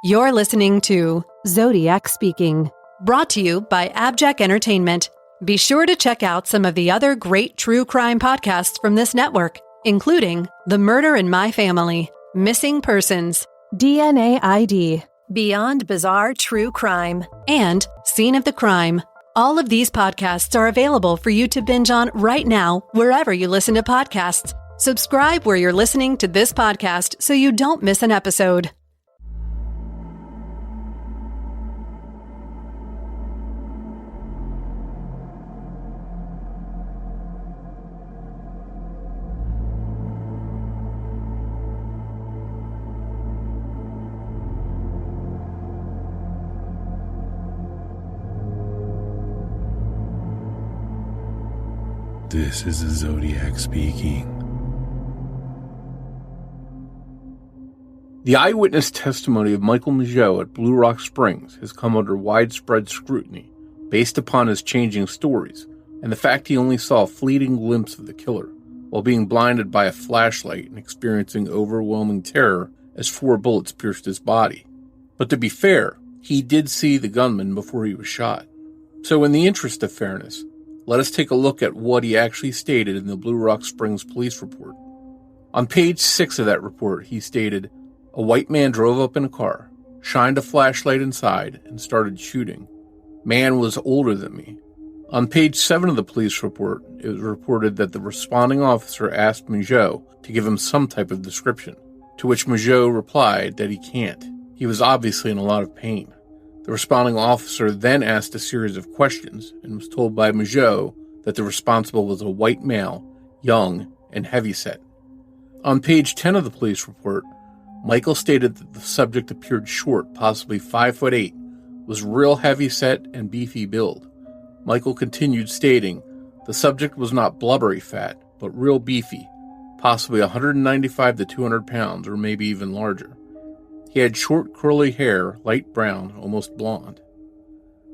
You're listening to Zodiac Speaking, brought to you by AbJack Entertainment. Be sure to check out some of the other great true crime podcasts from this network, including The Murder in My Family, Missing Persons, DNA ID, Beyond Bizarre True Crime, and Scene of the Crime. All of these podcasts are available for you to binge on right now, wherever you listen to podcasts. Subscribe where you're listening to this podcast so you don't miss an episode. This is the Zodiac speaking. The eyewitness testimony of Michael Mageau at Blue Rock Springs has come under widespread scrutiny based upon his changing stories and the fact he only saw a fleeting glimpse of the killer while being blinded by a flashlight and experiencing overwhelming terror as 4 bullets pierced his body. But to be fair, he did see the gunman before he was shot. So in the interest of fairness, let us take a look at what he actually stated in the Blue Rock Springs police report. On page 6 of that report, he stated, "A white man drove up in a car, shined a flashlight inside, and started shooting. Man was older than me." On page 7 of the police report, it was reported that the responding officer asked Mageau to give him some type of description, to which Mageau replied that he can't. He was obviously in a lot of pain. The responding officer then asked a series of questions and was told by Mageau that the responsible was a white male, young, and heavyset. On page 10 of the police report, Michael stated that the subject appeared short, possibly 5'8", was real heavyset and beefy build. Michael continued stating, the subject was not blubbery fat, but real beefy, possibly 195 to 200 pounds, or maybe even larger. He had short curly hair, light brown, almost blonde.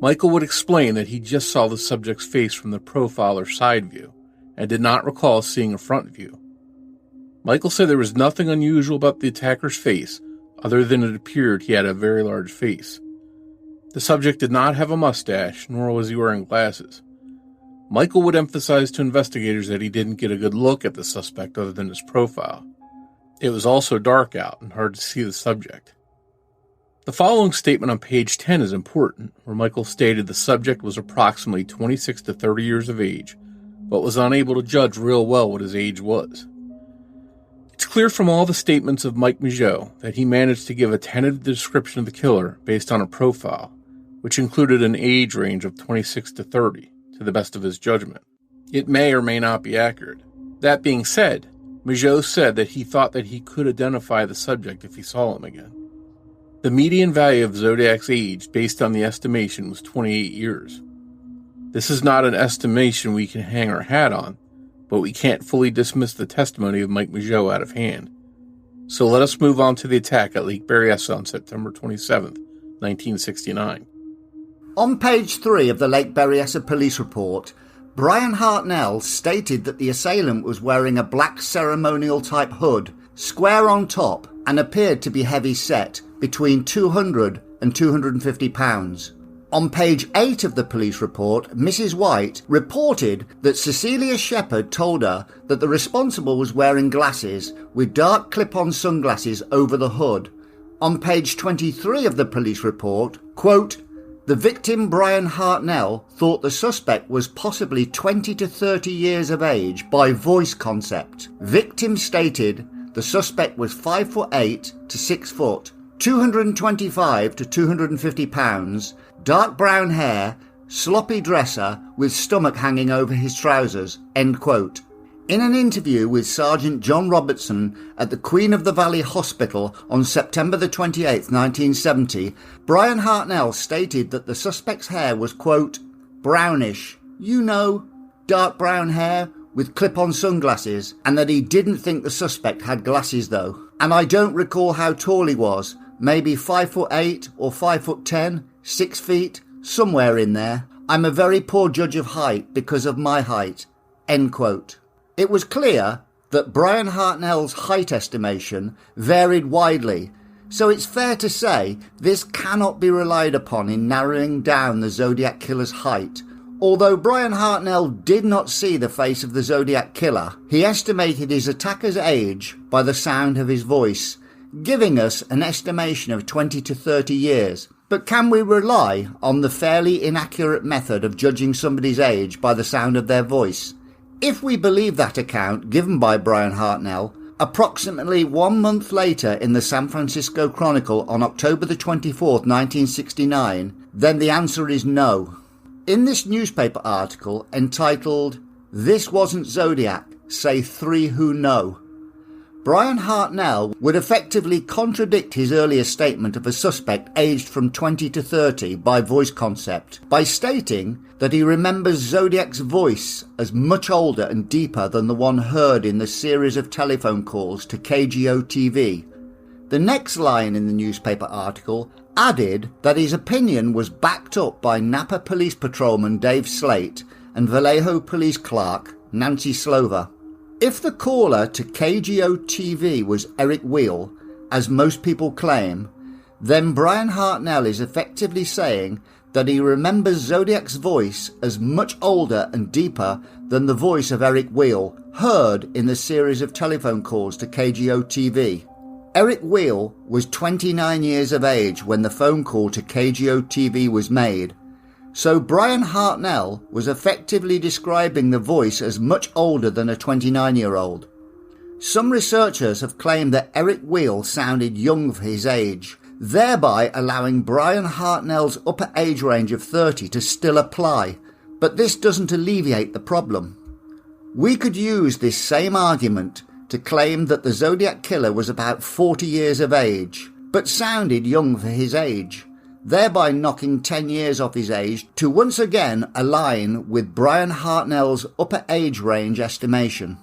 Michael would explain that he just saw the subject's face from the profile or side view, and did not recall seeing a front view. Michael said there was nothing unusual about the attacker's face, other than it appeared he had a very large face. The subject did not have a mustache, nor was he wearing glasses. Michael would emphasize to investigators that he didn't get a good look at the suspect other than his profile. It was also dark out and hard to see the subject. The following statement on page 10 is important, where Michael stated the subject was approximately 26 to 30 years of age, but was unable to judge real well what his age was. It's clear from all the statements of Mike Mageau that he managed to give a tentative description of the killer based on a profile, which included an age range of 26 to 30, to the best of his judgment. It may or may not be accurate. That being said, Mageau said that he thought that he could identify the subject if he saw him again. The median value of Zodiac's age, based on the estimation, was 28 years. This is not an estimation we can hang our hat on, but we can't fully dismiss the testimony of Mike Mageau out of hand. So let us move on to the attack at Lake Berryessa on September 27th, 1969. On page 3 of the Lake Berryessa police report, Brian Hartnell stated that the assailant was wearing a black ceremonial-type hood, square on top, and appeared to be heavy-set, between 200 and 250 pounds. On page 8 of the police report, Mrs. White reported that Cecilia Shepherd told her that the responsible was wearing glasses with dark clip-on sunglasses over the hood. On page 23 of the police report, quote, "The victim, Brian Hartnell, thought the suspect was possibly 20 to 30 years of age by voice concept. Victim stated the suspect was 5'8" to 6 foot, 225 to 250 pounds, dark brown hair, sloppy dresser with stomach hanging over his trousers." End quote. In an interview with Sergeant John Robertson at the Queen of the Valley Hospital on September the 28th, 1970, Brian Hartnell stated that the suspect's hair was, quote, "brownish, dark brown hair with clip-on sunglasses, and that he didn't think the suspect had glasses though. And I don't recall how tall he was, maybe 5'8" or 5'10", 6 feet, somewhere in there. I'm a very poor judge of height because of my height." End quote. It was clear that Brian Hartnell's height estimation varied widely, So it's fair to say this cannot be relied upon in narrowing down the Zodiac Killer's height. Although Brian Hartnell did not see the face of the Zodiac Killer, he estimated his attacker's age by the sound of his voice, giving us an estimation of 20 to 30 years. But can we rely on the fairly inaccurate method of judging somebody's age by the sound of their voice? If we believe that account given by Brian Hartnell, approximately 1 month later in the San Francisco Chronicle on October the 24th, 1969, then the answer is no. In this newspaper article entitled, "This Wasn't Zodiac, Say 3 Who Know," Brian Hartnell would effectively contradict his earlier statement of a suspect aged from 20 to 30 by voice concept by stating that he remembers Zodiac's voice as much older and deeper than the one heard in the series of telephone calls to KGO-TV. The next line in the newspaper article added that his opinion was backed up by Napa Police Patrolman Dave Slate and Vallejo Police Clerk Nancy Slover. If the caller to KGO-TV was Eric Wheel, as most people claim, then Brian Hartnell is effectively saying that he remembers Zodiac's voice as much older and deeper than the voice of Eric Wheel, heard in the series of telephone calls to KGO-TV. Eric Wheel was 29 years of age when the phone call to KGO-TV was made, so Brian Hartnell was effectively describing the voice as much older than a 29-year-old. Some researchers have claimed that Eric Wheel sounded young for his age, thereby allowing Brian Hartnell's upper age range of 30 to still apply, but this doesn't alleviate the problem. We could use this same argument to claim that the Zodiac Killer was about 40 years of age, but sounded young for his age, thereby knocking 10 years off his age to once again align with Brian Hartnell's upper age range estimation.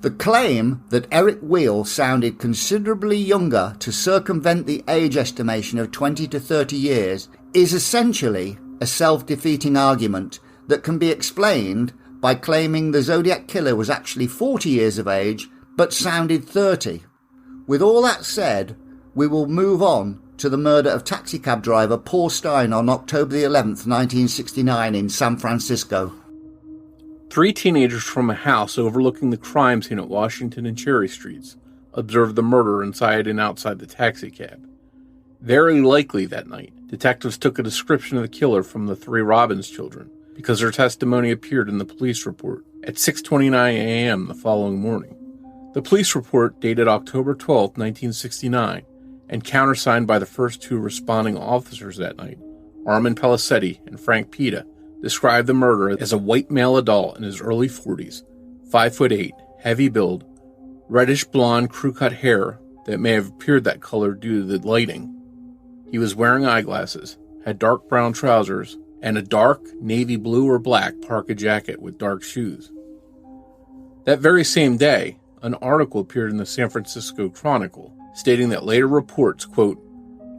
The claim that Eric Wheel sounded considerably younger to circumvent the age estimation of 20 to 30 years is essentially a self-defeating argument that can be explained by claiming the Zodiac Killer was actually 40 years of age but sounded 30. With all that said, we will move on to the murder of taxicab driver Paul Stein on October the 11th, 1969 in San Francisco. 3 teenagers from a house overlooking the crime scene at Washington and Cherry Streets observed the murder inside and outside the taxicab. Very likely that night, detectives took a description of the killer from the 3 Robbins children because their testimony appeared in the police report at 6:29 a.m. the following morning. The police report, dated October 12, 1969, and countersigned by the first 2 responding officers that night, Armin Pellicetti and Frank Pita, described the murderer as a white male adult in his early 40s, 5'8", heavy build, reddish blonde crew-cut hair that may have appeared that color due to the lighting. He was wearing eyeglasses, had dark brown trousers, and a dark navy blue or black parka jacket with dark shoes. That very same day, an article appeared in the San Francisco Chronicle stating that later reports, quote,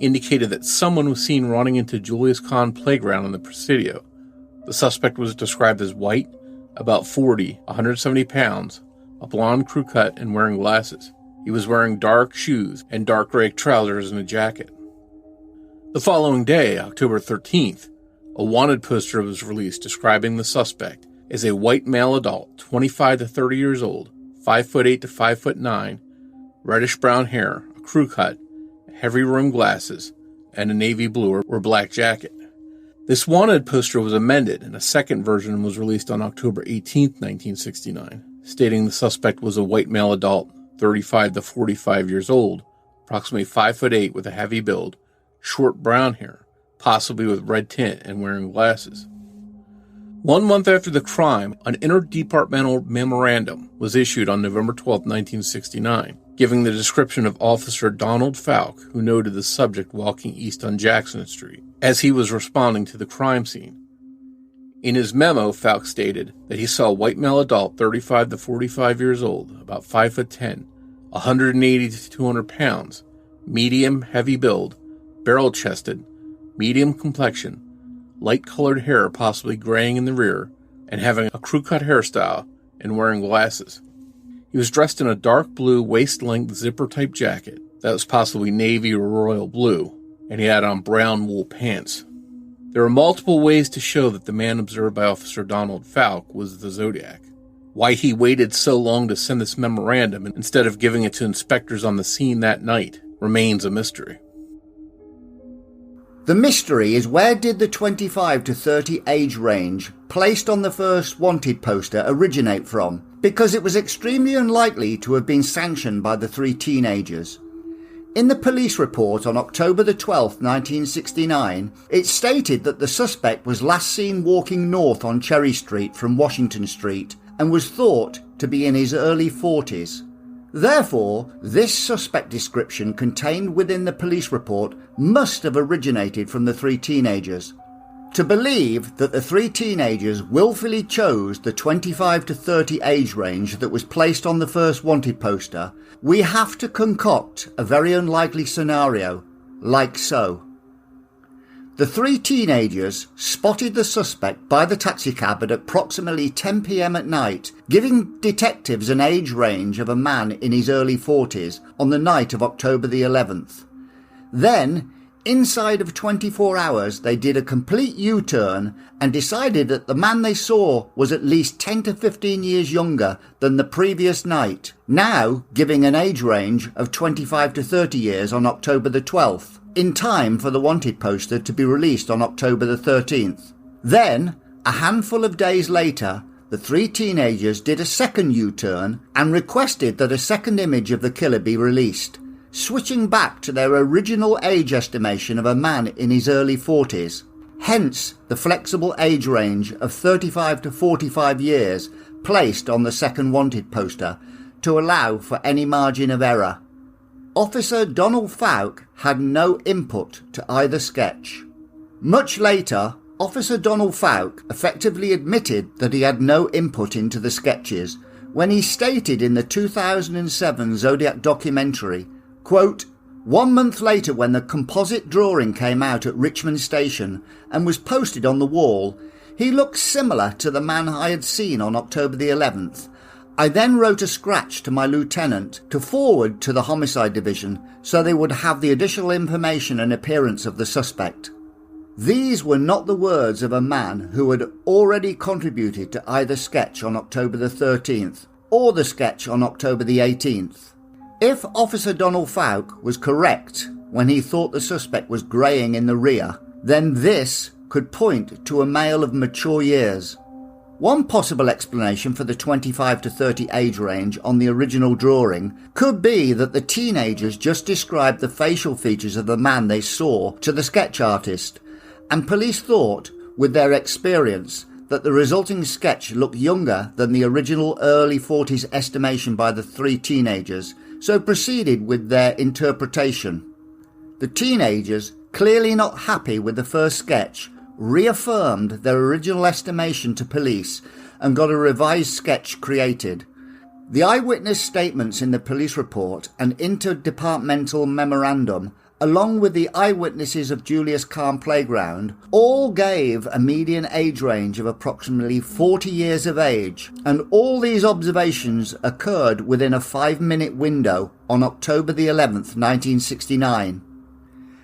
indicated that someone was seen running into Julius Kahn Playground in the Presidio. The suspect was described as white, about 40, 170 pounds, a blonde crew cut, and wearing glasses. He was wearing dark shoes and dark gray trousers and a jacket. The following day, October 13th, a wanted poster was released describing the suspect as a white male adult, 25 to 30 years old, 5'8" to 5'9", reddish brown hair, a crew cut, heavy rimmed glasses, and a navy blue or black jacket. This wanted poster was amended, and a second version was released on October 18, 1969, stating the suspect was a white male adult, 35 to 45 years old, approximately 5'8" with a heavy build, short brown hair, possibly with red tint and wearing glasses. 1 month after the crime, an interdepartmental memorandum was issued on November 12, 1969, giving the description of Officer Donald Falk, who noted the subject walking east on Jackson Street, as he was responding to the crime scene. In his memo, Falk stated that he saw a white male adult, 35 to 45 years old, about 5'10", 180 to 200 pounds, medium heavy build, barrel-chested, medium complexion, light-colored hair possibly graying in the rear, and having a crew-cut hairstyle and wearing glasses. He was dressed in a dark blue waist-length zipper-type jacket, that was possibly navy or royal blue, and he had on brown wool pants. There are multiple ways to show that the man observed by Officer Donald Falk was the Zodiac. Why he waited so long to send this memorandum instead of giving it to inspectors on the scene that night remains a mystery. The mystery is, where did the 25 to 30 age range placed on the first wanted poster originate from? Because it was extremely unlikely to have been sanctioned by the three teenagers. In the police report on October the 12th, 1969, it stated that the suspect was last seen walking north on Cherry Street from Washington Street and was thought to be in his early 40s. Therefore, this suspect description contained within the police report must have originated from the three teenagers. To believe that the three teenagers willfully chose the 25 to 30 age range that was placed on the first wanted poster, we have to concoct a very unlikely scenario, like so. The three teenagers spotted the suspect by the taxicab at approximately 10 p.m. at night, giving detectives an age range of a man in his early 40s on the night of October the 11th. Then, inside of 24 hours, they did a complete U-turn and decided that the man they saw was at least 10 to 15 years younger than the previous night, now giving an age range of 25 to 30 years on October the 12th, in time for the wanted poster to be released on October the 13th. Then, a handful of days later, the three teenagers did a second U-turn and requested that a second image of the killer be released, switching back to their original age estimation of a man in his early 40s, hence the flexible age range of 35 to 45 years placed on the second wanted poster to allow for any margin of error. Officer Donald Falk had no input to either sketch. Much later, Officer Donald Falk effectively admitted that he had no input into the sketches when he stated in the 2007 Zodiac documentary, quote, "1 month later, when the composite drawing came out at Richmond Station and was posted on the wall, he looked similar to the man I had seen on October the 11th. I then wrote a scratch to my lieutenant to forward to the homicide division so they would have the additional information and appearance of the suspect." These were not the words of a man who had already contributed to either sketch on October the 13th or the sketch on October the 18th. If Officer Donald Falk was correct when he thought the suspect was greying in the rear, then this could point to a male of mature years. One possible explanation for the 25 to 30 age range on the original drawing could be that the teenagers just described the facial features of the man they saw to the sketch artist, and police thought, with their experience, that the resulting sketch looked younger than the original early 40s estimation by the three teenagers, so proceeded with their interpretation. The teenagers, clearly not happy with the first sketch, reaffirmed their original estimation to police and got a revised sketch created. The eyewitness statements in the police report and interdepartmental memorandum, along with the eyewitnesses of Julius Calm Playground, all gave a median age range of approximately 40 years of age, and all these observations occurred within a 5-minute window on October the 11th, 1969.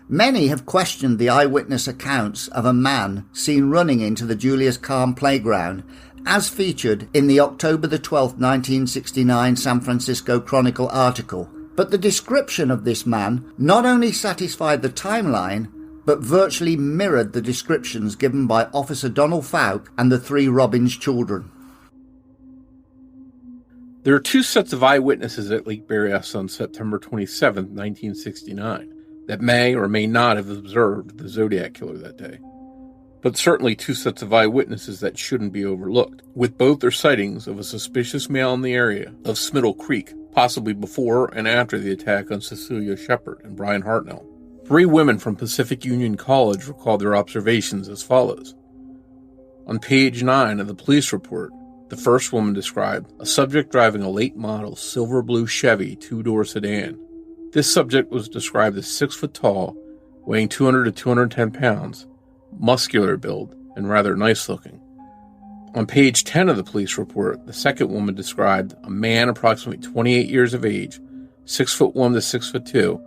Many have questioned the eyewitness accounts of a man seen running into the Julius Calm Playground, as featured in the October the 12th, 1969 San Francisco Chronicle article. But the description of this man not only satisfied the timeline, but virtually mirrored the descriptions given by Officer Donald Falk and the three Robbins children. There are two sets of eyewitnesses at Lake Berryessa on September 27, 1969, that may or may not have observed the Zodiac Killer that day. But certainly two sets of eyewitnesses that shouldn't be overlooked, with both their sightings of a suspicious male in the area of Smittle Creek, possibly before and after the attack on Cecilia Shepard and Brian Hartnell. 3 women from Pacific Union College recalled their observations as follows. On page 9 of the police report, the first woman described a subject driving a late model silver blue Chevy 2-door sedan. This subject was described as 6 foot tall, weighing 200 to 210 pounds, muscular build, and rather nice looking. On page 10 of the police report, the second woman described a man approximately 28 years of age, 6'1" to 6'2",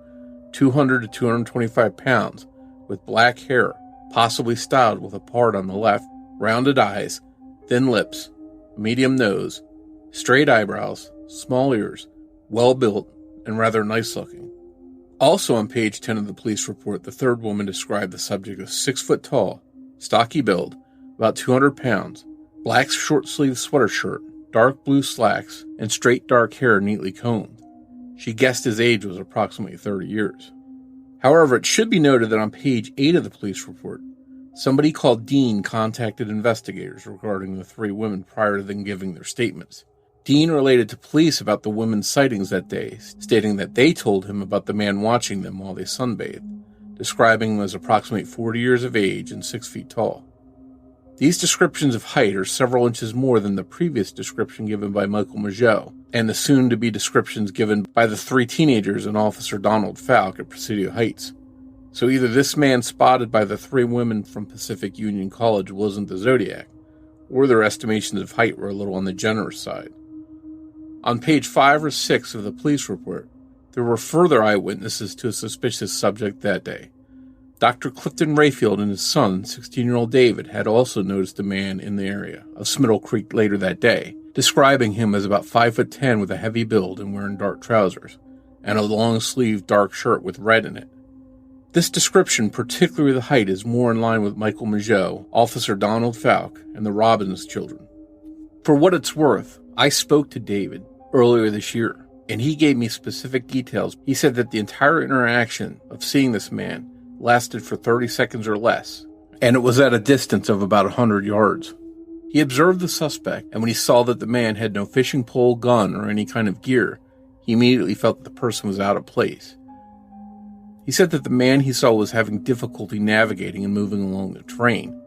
200 to 225 pounds, with black hair, possibly styled with a part on the left, rounded eyes, thin lips, medium nose, straight eyebrows, small ears, well-built, and rather nice-looking. Also on page 10 of the police report, the third woman described the subject as 6 foot tall, stocky build, about 200 pounds, black short-sleeved sweater shirt, dark blue slacks, and straight dark hair neatly combed. She guessed his age was approximately 30 years. However, it should be noted that on page 8 of the police report, somebody called Dean contacted investigators regarding the 3 women prior to them giving their statements. Dean related to police about the women's sightings that day, stating that they told him about the man watching them while they sunbathed, describing him as approximately 40 years of age and 6 feet tall. These descriptions of height are several inches more than the previous description given by Michael Mageau, and the soon-to-be descriptions given by the 3 teenagers and Officer Donald Falk at Presidio Heights. So either this man spotted by the 3 women from Pacific Union College wasn't the Zodiac, or their estimations of height were a little on the generous side. On page 5 or 6 of the police report, there were further eyewitnesses to a suspicious subject that day. Dr. Clifton Rayfield and his son, 16-year-old David, had also noticed a man in the area of Smittle Creek later that day, describing him as about 5'10" with a heavy build and wearing dark trousers, and a long-sleeved dark shirt with red in it. This description, particularly the height, is more in line with Michael Mageau, Officer Donald Falk, and the Robbins children. For what it's worth, I spoke to David earlier this year, and he gave me specific details. He said that the entire interaction of seeing this man lasted for 30 seconds or less, and it was at a distance of about 100 yards. He observed the suspect, and when he saw that the man had no fishing pole, gun, or any kind of gear, he immediately felt that the person was out of place. He said that the man he saw was having difficulty navigating and moving along the terrain.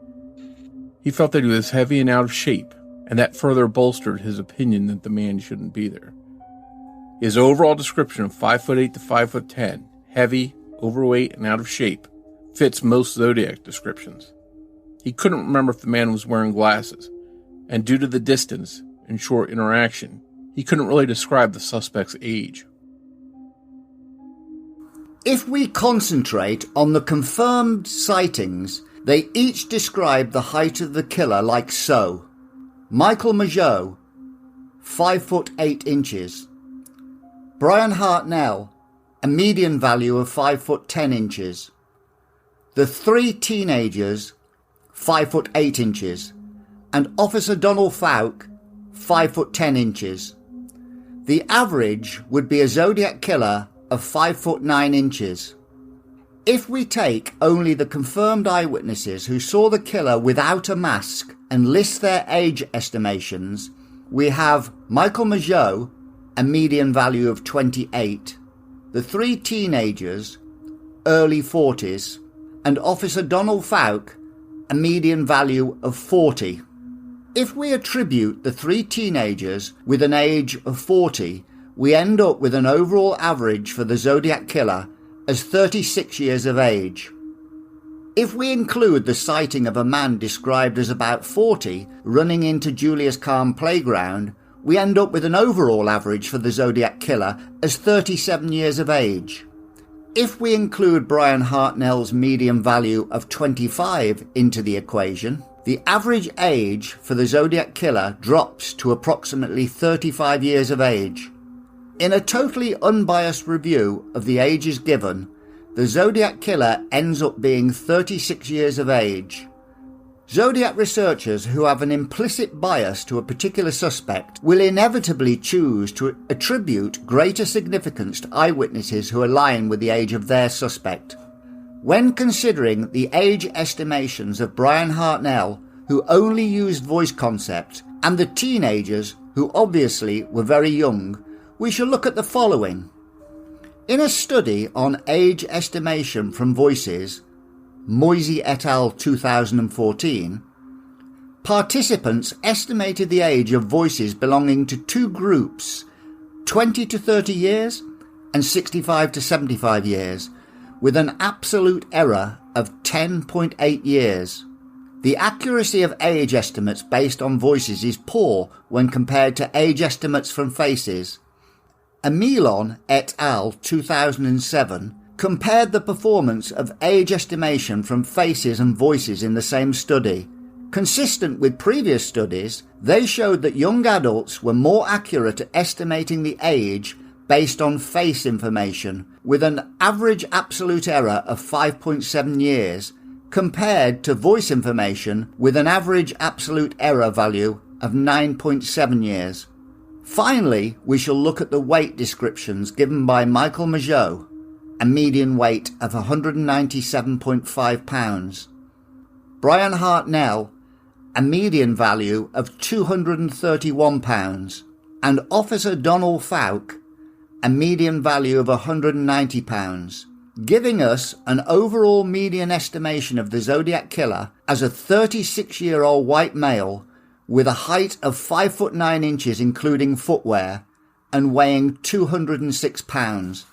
He felt that he was heavy and out of shape, and that further bolstered his opinion that the man shouldn't be there. His overall description of 5'8" to 5'10", heavy, overweight, and out of shape, fits most Zodiac descriptions. He couldn't remember if the man was wearing glasses, and due to the distance and short interaction, he couldn't really describe the suspect's age. If we concentrate on the confirmed sightings, they each describe the height of the killer like so. Michael Mageau, 5'8" inches. Brian Hartnell, a median value of 5'10" inches. The 3 teenagers, 5'8" inches. And Officer Donald Falk, 5'10" inches. The average would be a Zodiac Killer of 5'9" inches. If we take only the confirmed eyewitnesses who saw the killer without a mask and list their age estimations, we have Michael Mageau, a median value of 28, the 3 teenagers, early 40s, and Officer Donald Falk, a median value of 40. If we attribute the 3 teenagers with an age of 40, we end up with an overall average for the Zodiac Killer as 36 years of age. If we include the sighting of a man described as about 40 running into Julius Calm Playground, we end up with an overall average for the Zodiac Killer as 37 years of age. If we include Brian Hartnell's median value of 25 into the equation, the average age for the Zodiac Killer drops to approximately 35 years of age. In a totally unbiased review of the ages given, the Zodiac Killer ends up being 36 years of age. Zodiac researchers who have an implicit bias to a particular suspect will inevitably choose to attribute greater significance to eyewitnesses who align with the age of their suspect. When considering the age estimations of Brian Hartnell, who only used voice concept, and the teenagers, who obviously were very young, we shall look at the following. In a study on age estimation from voices, Moisey et al. 2014, participants estimated the age of voices belonging to 2 groups, 20 to 30 years and 65 to 75 years, with an absolute error of 10.8 years. The accuracy of age estimates based on voices is poor when compared to age estimates from faces. Emilon et al. 2007 compared the performance of age estimation from faces and voices in the same study. Consistent with previous studies, they showed that young adults were more accurate at estimating the age based on face information, with an average absolute error of 5.7 years, compared to voice information with an average absolute error value of 9.7 years. Finally, we shall look at the weight descriptions given by Michael Mageau, a median weight of 197.5 pounds. Brian Hartnell, a median value of 231 pounds, and Officer Donald Fouke, a median value of 190 pounds, giving us an overall median estimation of the Zodiac Killer as a 36-year-old white male with a height of 5 foot 9 inches including footwear and weighing 206 pounds.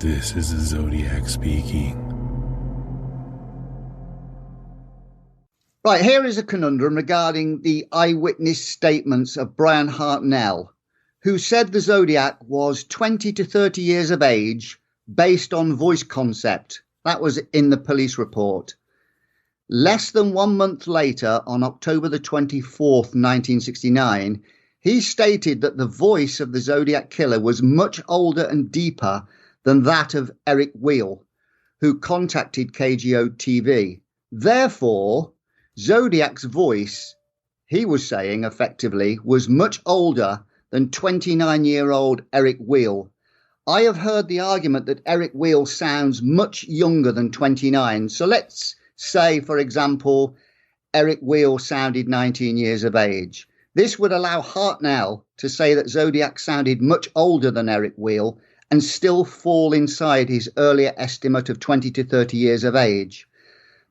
This is the Zodiac speaking. Right, here is a conundrum regarding the eyewitness statements of Brian Hartnell, who said the Zodiac was 20 to 30 years of age based on voice concept. That was in the police report. Less than 1 month later, on October the 24th, 1969, he stated that the voice of the Zodiac Killer was much older and deeper than that of Eric Weil, who contacted KGO TV. Therefore, Zodiac's voice, he was saying effectively, was much older than 29-year-old Eric Weil. I have heard the argument that Eric Weil sounds much younger than 29. So let's say, for example, Eric Weil sounded 19 years of age. This would allow Hartnell to say that Zodiac sounded much older than Eric Weil and still fall inside his earlier estimate of 20 to 30 years of age.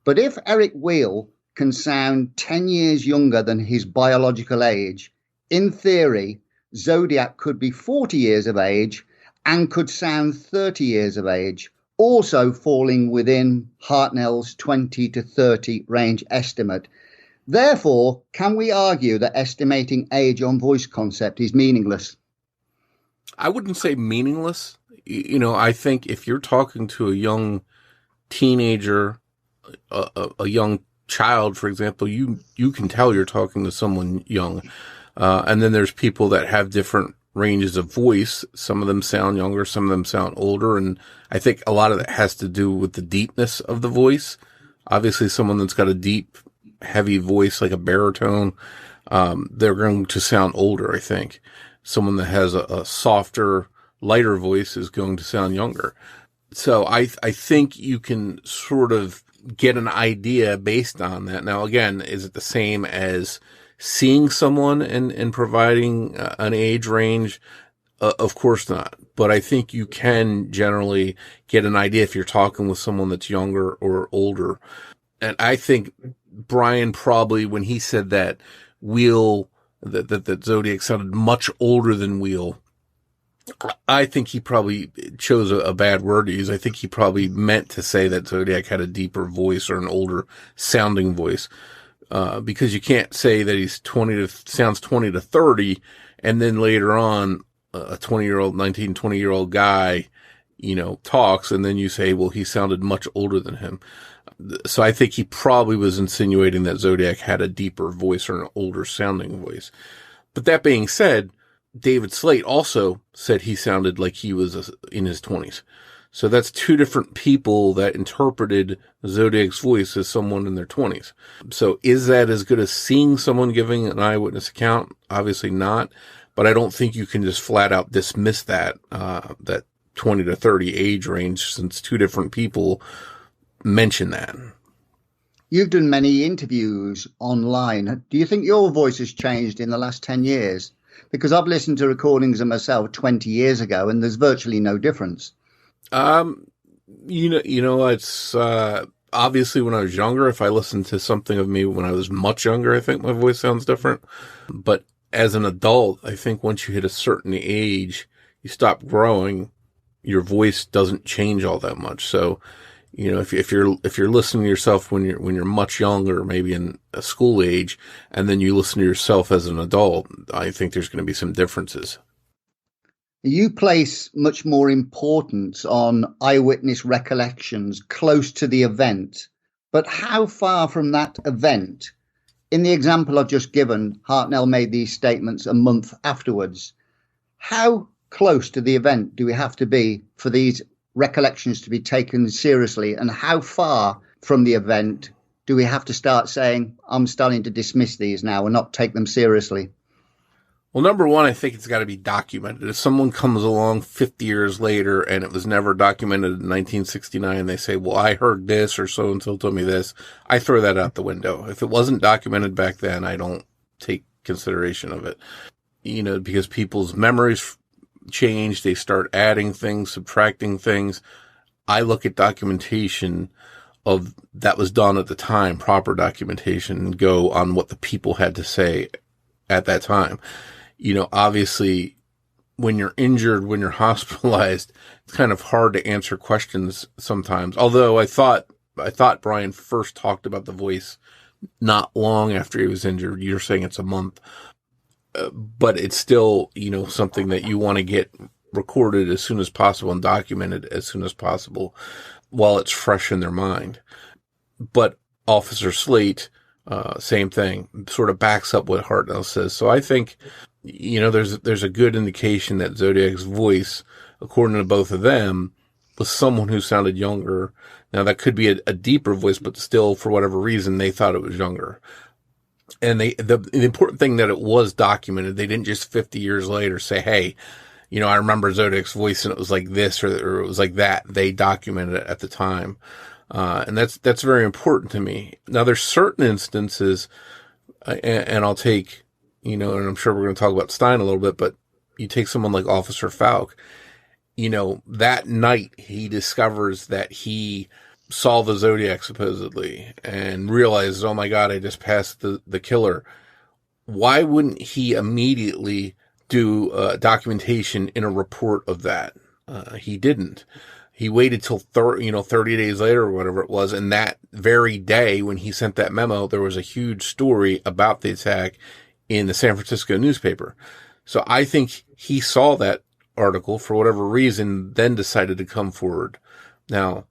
But if Eric Weil can sound 10 years younger than his biological age, in theory, Zodiac could be 40 years of age and could sound 30 years of age, also falling within Hartnell's 20 to 30 range estimate. Therefore, can we argue that estimating age on voice concept is meaningless? I wouldn't say meaningless. I think if you're talking to a young teenager, a young child, for example, you can tell you're talking to someone young. And then there's people that have different ranges of voice. Some of them sound younger, some of them sound older. And I think a lot of that has to do with the deepness of the voice. Obviously, someone that's got a deep, heavy voice, like a baritone, they're going to sound older, I think. Someone that has a softer, lighter voice is going to sound younger. So I think you can sort of get an idea based on that. Now, again, is it the same as seeing someone and providing an age range? Of course not. But I think you can generally get an idea if you're talking with someone that's younger or older. And I think Brian probably, when he said that that Zodiac sounded much older than Weil, I think he probably chose a bad word to use. I think he probably meant to say that Zodiac had a deeper voice or an older sounding voice. Because you can't say that he's sounds 20 to 30, and then later on, a 20-year-old guy, talks, and then you say, well, he sounded much older than him. So I think he probably was insinuating that Zodiac had a deeper voice or an older sounding voice. But that being said, David Slate also said he sounded like he was in his 20s. So that's two different people that interpreted Zodiac's voice as someone in their 20s. So is that as good as seeing someone giving an eyewitness account? Obviously not. But I don't think you can just flat out dismiss that 20 to 30 age range, since two different people mention that. You've done many interviews online. Do you think your voice has changed in the last 10 years? Because I've listened to recordings of myself 20 years ago, and there's virtually no difference. It's, obviously when I was younger, if I listened to something of me when I was much younger, I think my voice sounds different. But as an adult, I think once you hit a certain age, you stop growing, your voice doesn't change all that much. So, if you're listening to yourself when you're much younger, maybe in a school age, and then you listen to yourself as an adult, I think there's going to be some differences. You place much more importance on eyewitness recollections close to the event, but how far from that event? In the example I've just given, Hartnell made these statements a month afterwards. How close to the event do we have to be for these recollections to be taken seriously, and how far from the event do we have to start saying, I'm starting to dismiss these now and not take them seriously? Well, number one, I think it's got to be documented. If someone comes along 50 years later and it was never documented in 1969, they say, well, I heard this or so-and-so told me this, I throw that out the window. If it wasn't documented back then, I don't take consideration of it, because people's memories change. They start adding things, subtracting things. I look at documentation of that was done at the time, proper documentation, and go on what the people had to say at that time. Obviously when you're injured, when you're hospitalized, it's kind of hard to answer questions sometimes. Although I thought Brian first talked about the voice not long after he was injured. You're saying it's a month. But it's still, something that you want to get recorded as soon as possible and documented as soon as possible while it's fresh in their mind. But Officer Slate, same thing, sort of backs up what Hartnell says. So I think, there's a good indication that Zodiac's voice, according to both of them, was someone who sounded younger. Now that could be a deeper voice, but still, for whatever reason, they thought it was younger. And the important thing that it was documented. They didn't just 50 years later say, hey, I remember Zodiac's voice and it was like this or it was like that. They documented it at the time. And that's very important to me. Now there's certain instances, and I'll take, and I'm sure we're going to talk about Stein a little bit, but you take someone like Officer Falk, that night he discovers that he saw the Zodiac supposedly and realizes, oh my God, I just passed the killer. Why wouldn't he immediately do documentation in a report of that? He didn't. He waited till 30 days later or whatever it was. And that very day when he sent that memo, there was a huge story about the attack in the San Francisco newspaper. So I think he saw that article for whatever reason, then decided to come forward. Now,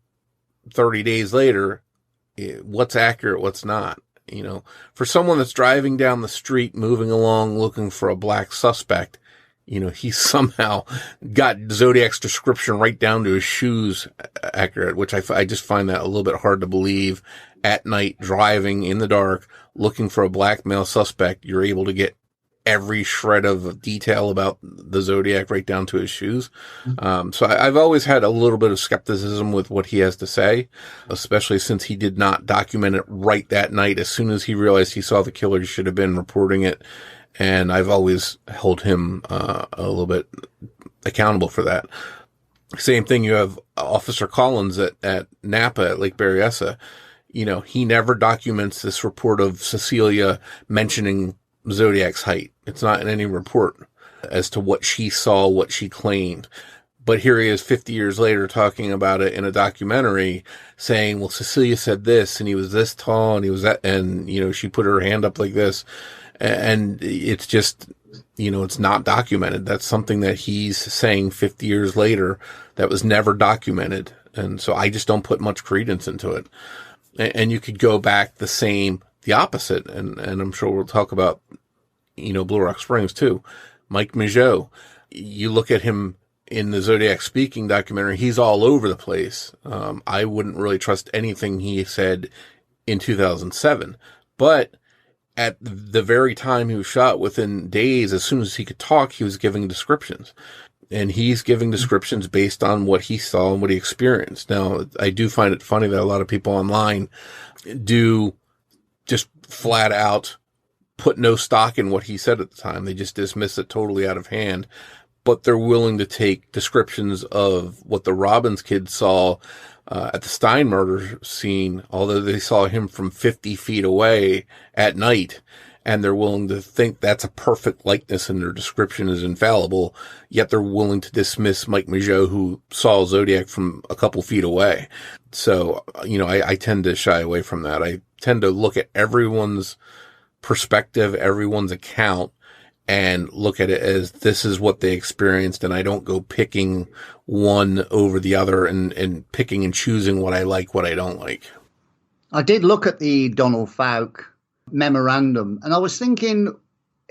30 days later, what's accurate, what's not? For someone that's driving down the street, moving along, looking for a black suspect, he somehow got Zodiac's description right down to his shoes accurate, which I just find that a little bit hard to believe. At night, driving in the dark, looking for a black male suspect, you're able to get every shred of detail about the Zodiac right down to his shoes. So I've always had a little bit of skepticism with what he has to say, especially since he did not document it right that night. As soon as he realized he saw the killer, he should have been reporting it. And I've always held him a little bit accountable for that. Same thing, you have Officer Collins at Napa at Lake Berryessa. He never documents this report of Cecilia mentioning Zodiac's height. It's not in any report as to what she saw, what she claimed. But here he is 50 years later talking about it in a documentary saying, well, Cecilia said this and he was this tall and he was that, and, she put her hand up like this. And it's just, it's not documented. That's something that he's saying 50 years later that was never documented. And so I just don't put much credence into it. And you could go back the opposite. And I'm sure we'll talk about, Blue Rock Springs too. Mike Migeot, you look at him in the Zodiac Speaking documentary, he's all over the place. I wouldn't really trust anything he said in 2007, but at the very time he was shot, within days, as soon as he could talk, he was giving descriptions. And he's giving descriptions based on what he saw and what he experienced. Now, I do find it funny that a lot of people online do just flat out put no stock in what he said at the time. They just dismiss it totally out of hand. But they're willing to take descriptions of what the Robbins kids saw at the Stein murder scene, although they saw him from 50 feet away at night. and they're willing to think that's a perfect likeness and their description is infallible, yet they're willing to dismiss Mike Mageau, who saw Zodiac from a couple feet away. So, I tend to shy away from that. I tend to look at everyone's perspective, everyone's account, and look at it as this is what they experienced, and I don't go picking one over the other and picking and choosing what I like, what I don't like. I did look at the Donald Fouke memorandum, and I was thinking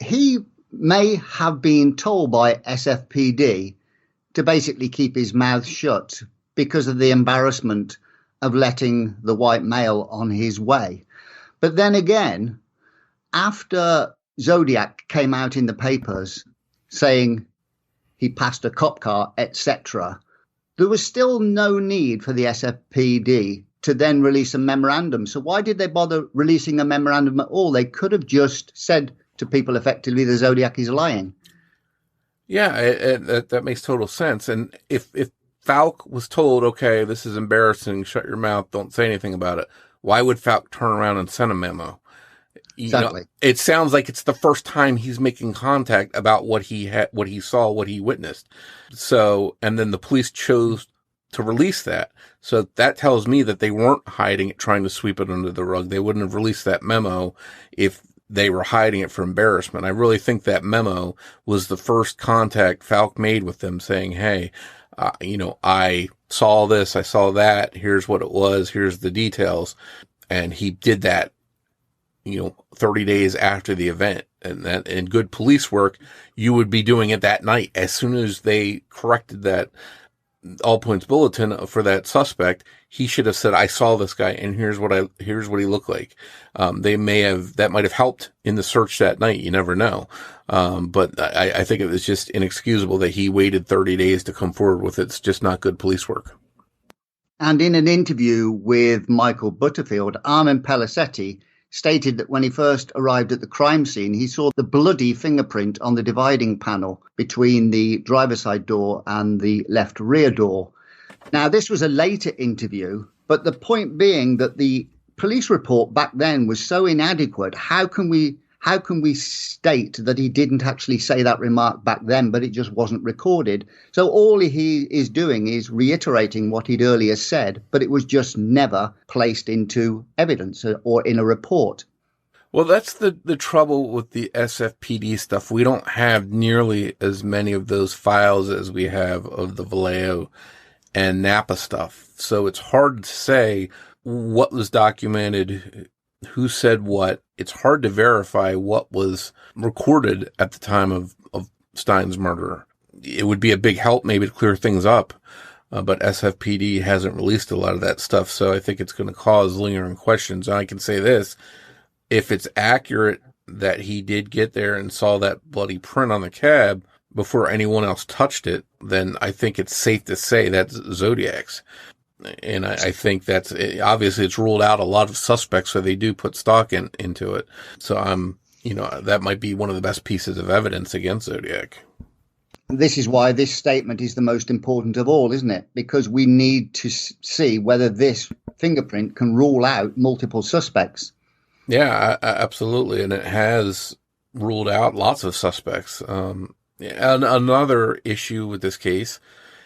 he may have been told by SFPD to basically keep his mouth shut because of the embarrassment of letting the white male on his way. But then again, after Zodiac came out in the papers saying he passed a cop car, etc., there was still no need for the SFPD to then release a memorandum. So why did they bother releasing a memorandum at all? They could have just said to people effectively, the Zodiac is lying. Yeah, that makes total sense. And if Fouke was told, okay, this is embarrassing, shut your mouth, don't say anything about it, why would Fouke turn around and send a memo? Exactly. It sounds like it's the first time he's making contact about what he saw, what he witnessed. So, and then the police chose to release that. So that tells me that they weren't hiding it, trying to sweep it under the rug. They wouldn't have released that memo if they were hiding it for embarrassment. I really think that memo was the first contact Fouke made with them saying, hey, I saw this, I saw that, here's what it was, here's the details. And he did that 30 days after the event. And that in good police work, you would be doing it that night. As soon as they corrected that all points bulletin for that suspect, he should have said, I saw this guy and here's what he looked like. That might have helped in the search that night. You never know. But I think it was just inexcusable that he waited 30 days to come forward with it. It's just not good police work. And in an interview with Michael Butterfield, Armin Pelisetti stated that when he first arrived at the crime scene, he saw the bloody fingerprint on the dividing panel between the driver's side door and the left rear door. Now, this was a later interview, but the point being that the police report back then was so inadequate. How can we state that he didn't actually say that remark back then, but it just wasn't recorded? So all he is doing is reiterating what he'd earlier said, but it was just never placed into evidence or in a report. Well, that's the trouble with the SFPD stuff. We don't have nearly as many of those files as we have of the Vallejo and Napa stuff. So it's hard to say what was documented, who said what. It's hard to verify what was recorded at the time of Stein's murder. It would be a big help maybe to clear things up, but SFPD hasn't released a lot of that stuff, so I think it's going to cause lingering questions. And I can say this, if it's accurate that he did get there and saw that bloody print on the cab before anyone else touched it, then I think it's safe to say that's Zodiac's. And I think that's obviously it's ruled out a lot of suspects, so they do put stock into it. So that might be one of the best pieces of evidence against Zodiac. This is why this statement is the most important of all, isn't it? Because we need to see whether this fingerprint can rule out multiple suspects. Yeah, absolutely. And it has ruled out lots of suspects. And another issue with this case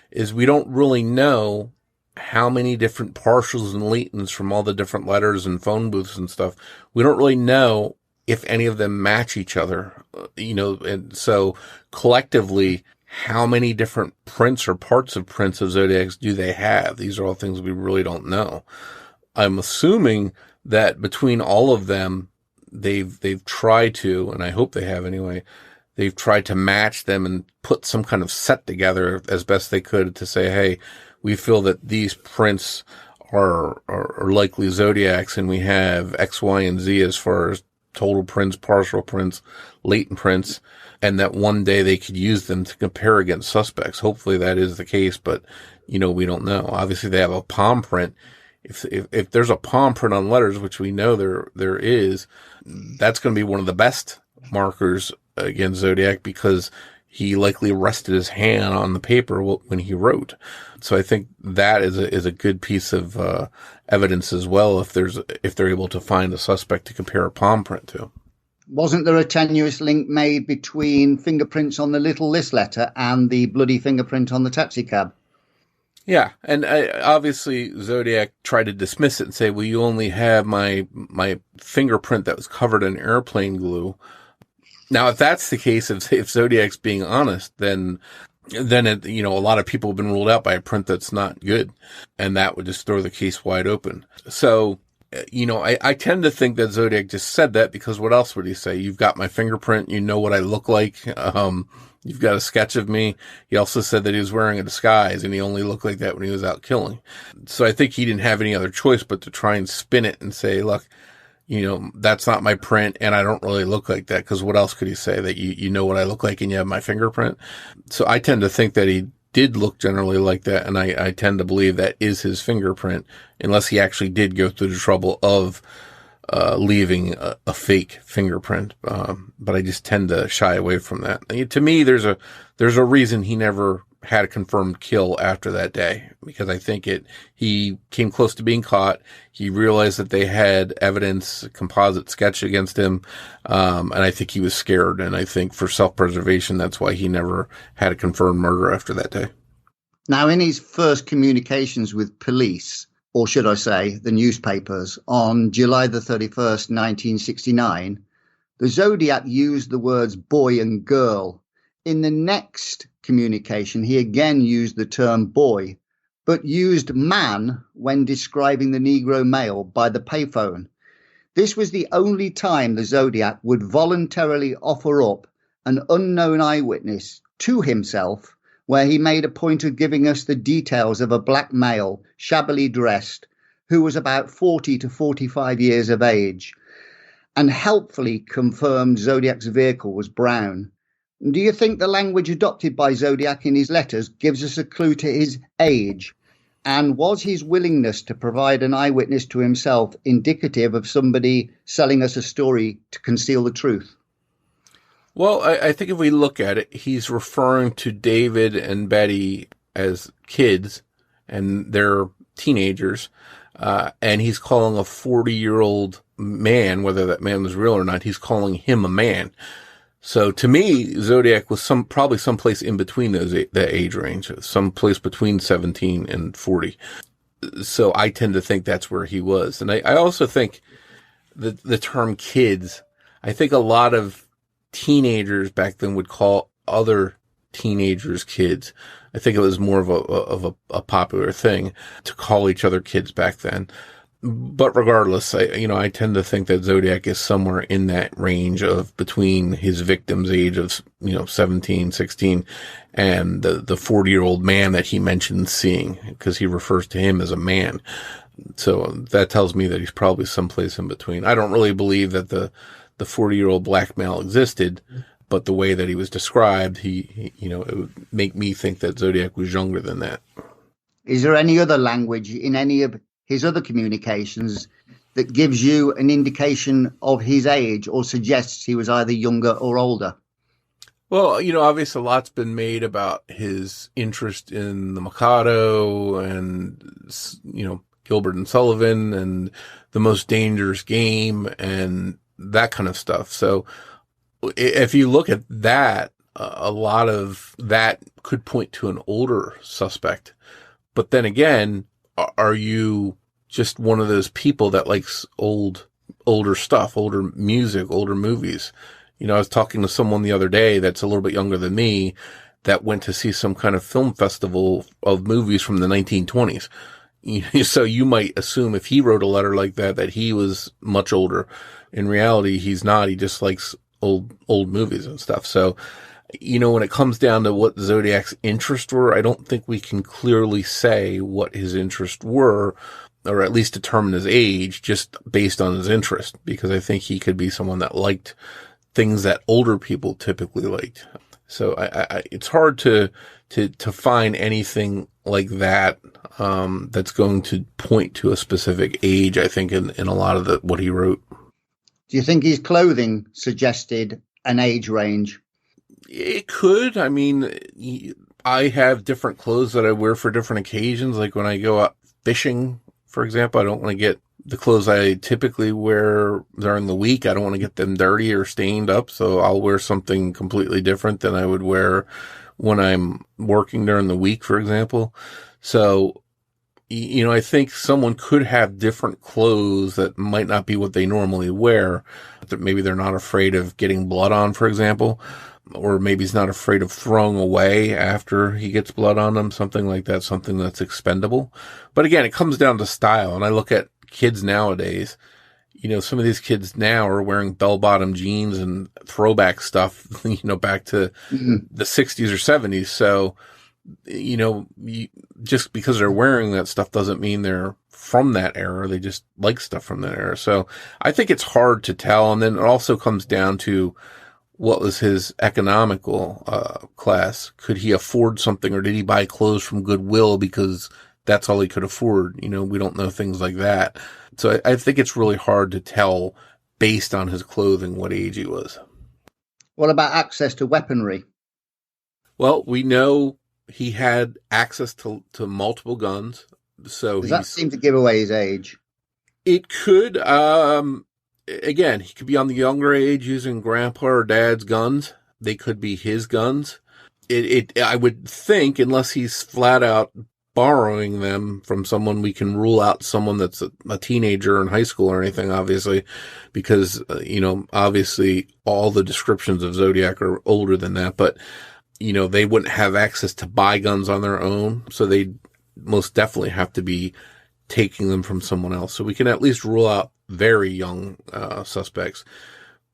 is we don't really know how many different partials and latents from all the different letters and phone booths and stuff. We don't really know if any of them match each other, and so collectively, how many different prints or parts of prints of Zodiacs do they have? These are all things we really don't know. I'm assuming that between all of them, they've tried to, and I hope they have anyway, they've tried to match them and put some kind of set together as best they could to say, hey, we feel that these prints are likely Zodiacs, and we have X, Y, and Z as far as total prints, partial prints, latent prints, and that one day they could use them to compare against suspects. Hopefully that is the case, but, we don't know. Obviously they have a palm print. If there's a palm print on letters, which we know there is, that's going to be one of the best markers against Zodiac because he likely rested his hand on the paper when he wrote. So I think that is a good piece of evidence as well if they're able to find a suspect to compare a palm print to. Wasn't there a tenuous link made between fingerprints on the little list letter and the bloody fingerprint on the taxi cab? Yeah, and obviously Zodiac tried to dismiss it and say, well, you only have my fingerprint that was covered in airplane glue. Now, if that's the case, if Zodiac's being honest, then it, a lot of people have been ruled out by a print that's not good, and that would just throw the case wide open. So, I tend to think that Zodiac just said that because what else would he say? You've got my fingerprint. You know what I look like. You've got a sketch of me. He also said that he was wearing a disguise and he only looked like that when he was out killing. So I think he didn't have any other choice but to try and spin it and say, look, that's not my print and I don't really look like that. Cause what else could he say? That you know what I look like and you have my fingerprint? So I tend to think that he did look generally like that. And I tend to believe that is his fingerprint unless he actually did go through the trouble of leaving a fake fingerprint. But I just tend to shy away from that. To me, there's a reason he never had a confirmed kill after that day, because I think he came close to being caught. He realized that they had evidence, a composite sketch against him. And I think he was scared. And I think for self-preservation, that's why he never had a confirmed murder after that day. Now, in his first communications with police, or should I say the newspapers, on July the 31st, 1969, the Zodiac used the words boy and girl. In the next communication, he again used the term boy, but used man when describing the Negro male by the payphone. This was the only time the Zodiac would voluntarily offer up an unknown eyewitness to himself, where he made a point of giving us the details of a black male, shabbily dressed, who was about 40 to 45 years of age, and helpfully confirmed Zodiac's vehicle was brown. Do you think the language adopted by Zodiac in his letters gives us a clue to his age? And was his willingness to provide an eyewitness to himself indicative of somebody selling us a story to conceal the truth? Well, I think if we look at it, he's referring to David and Betty as kids, and they're teenagers, and he's calling a 40-year-old man, whether that man was real or not, he's calling him a man. So to me, Zodiac was probably someplace in between that age range, someplace between 17 and 40. So I tend to think that's where he was. And I also think the term kids, I think a lot of teenagers back then would call other teenagers kids. I think it was more of a popular thing to call each other kids back then. But regardless, I tend to think that Zodiac is somewhere in that range of between his victim's age of, 17, 16 and the 40-year-old man that he mentioned seeing, because he refers to him as a man. So that tells me that he's probably someplace in between. I don't really believe that the 40-year-old black male existed, but the way that he was described, it would make me think that Zodiac was younger than that. Is there any other language in any of his other communications that gives you an indication of his age or suggests he was either younger or older? Well, obviously a lot's been made about his interest in the Mikado and, Gilbert and Sullivan and The Most Dangerous Game and that kind of stuff. So if you look at that, a lot of that could point to an older suspect. But then again, are you just one of those people that likes older stuff, older music, older movies? I was talking to someone the other day that's a little bit younger than me that went to see some kind of film festival of movies from the 1920s. So you might assume if he wrote a letter like that he was much older. In reality, he's not. He just likes old movies and stuff. So, when it comes down to what Zodiac's interests were, I don't think we can clearly say what his interests were, or at least determine his age just based on his interest, because I think he could be someone that liked things that older people typically liked. So it's hard to find anything like that, that's going to point to a specific age, I think, in a lot of what he wrote. Do you think his clothing suggested an age range? It could. I mean, I have different clothes that I wear for different occasions. Like when I go out fishing, for example, I don't want to get the clothes I typically wear during the week, I don't want to get them dirty or stained up, so I'll wear something completely different than I would wear when I'm working during the week, for example. So, I think someone could have different clothes that might not be what they normally wear. That maybe they're not afraid of getting blood on, for example, or maybe he's not afraid of throwing away after he gets blood on them, something like that, something that's expendable. But again, it comes down to style. And I look at kids nowadays, some of these kids now are wearing bell-bottom jeans and throwback stuff, back to the 60s or 70s. So, just because they're wearing that stuff doesn't mean they're from that era. They just like stuff from that era. So I think it's hard to tell. And then it also comes down to what was his economical class. Could he afford something, or did he buy clothes from Goodwill because that's all he could afford? We don't know things like that. So I think it's really hard to tell based on his clothing what age he was. What about access to weaponry? Well, we know he had access to multiple guns. So does that seem to give away his age? It could. Again, he could be on the younger age using grandpa or dad's guns. They could be his guns. I would think, unless he's flat out borrowing them from someone, we can rule out someone that's a teenager in high school or anything, obviously, because, obviously all the descriptions of Zodiac are older than that, but, they wouldn't have access to buy guns on their own. So they most definitely have to be taking them from someone else. So we can at least rule out very young suspects.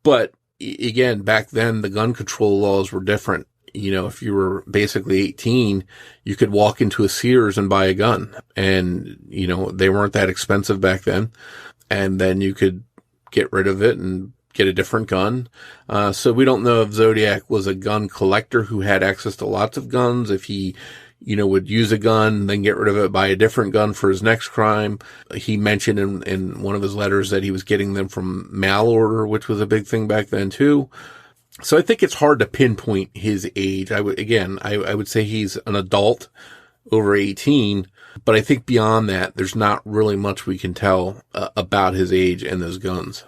But again, back then the gun control laws were different. If you were basically 18, you could walk into a Sears and buy a gun, and they weren't that expensive back then. And then you could get rid of it and get a different gun. So we don't know if Zodiac was a gun collector who had access to lots of guns, if he would use a gun, then get rid of it, buy a different gun for his next crime. He mentioned in one of his letters that he was getting them from mail order, which was a big thing back then too. So I think it's hard to pinpoint his age. I would say he's an adult over 18, but I think beyond that, there's not really much we can tell about his age and those guns.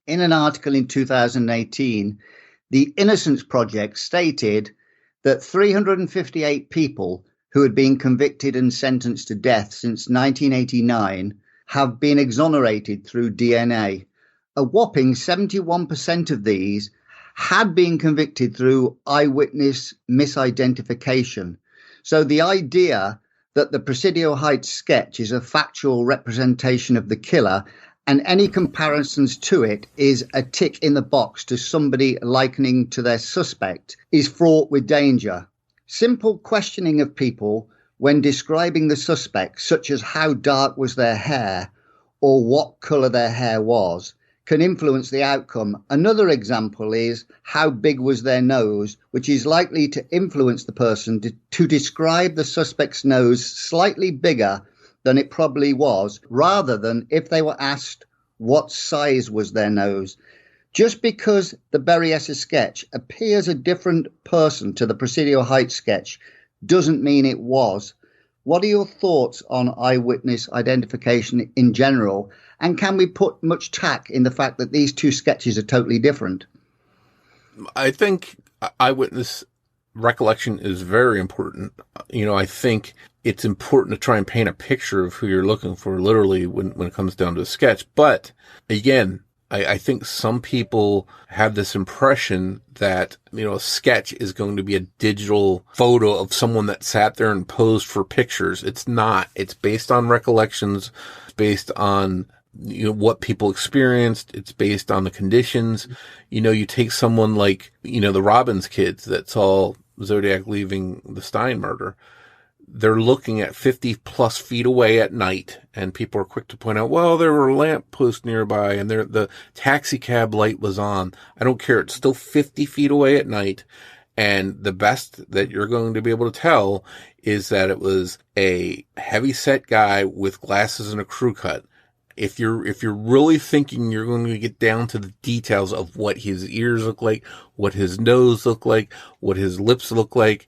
In an article in 2018, the Innocence Project stated that 358 people who had been convicted and sentenced to death since 1989 have been exonerated through DNA. A whopping 71% of these had been convicted through eyewitness misidentification. So the idea that the Presidio Heights sketch is a factual representation of the killer, and any comparisons to it is a tick in the box to somebody likening to their suspect, is fraught with danger. Simple questioning of people when describing the suspect, such as how dark was their hair or what colour their hair was, can influence the outcome. Another example is how big was their nose, which is likely to influence the person to describe the suspect's nose slightly bigger than it probably was, rather than if they were asked what size was their nose. Just because the Berryessa sketch appears a different person to the Presidio Heights sketch doesn't mean it was. What are your thoughts on eyewitness identification in general? And can we put much tack in the fact that these two sketches are totally different? I think eyewitness recollection is very important. I think it's important to try and paint a picture of who you're looking for, literally, when it comes down to a sketch. But again, I think some people have this impression that, a sketch is going to be a digital photo of someone that sat there and posed for pictures. It's not. It's based on recollections, it's based on what people experienced. It's based on the conditions. You take someone like, the Robbins kids that saw Zodiac leaving the Stein murder. They're looking at 50 plus feet away at night, and people are quick to point out, well, there were lampposts nearby and the taxi cab light was on. I don't care. It's still 50 feet away at night. And the best that you're going to be able to tell is that it was a heavy set guy with glasses and a crew cut. If you're really thinking you're going to get down to the details of what his ears look like, what his nose look like, what his lips look like,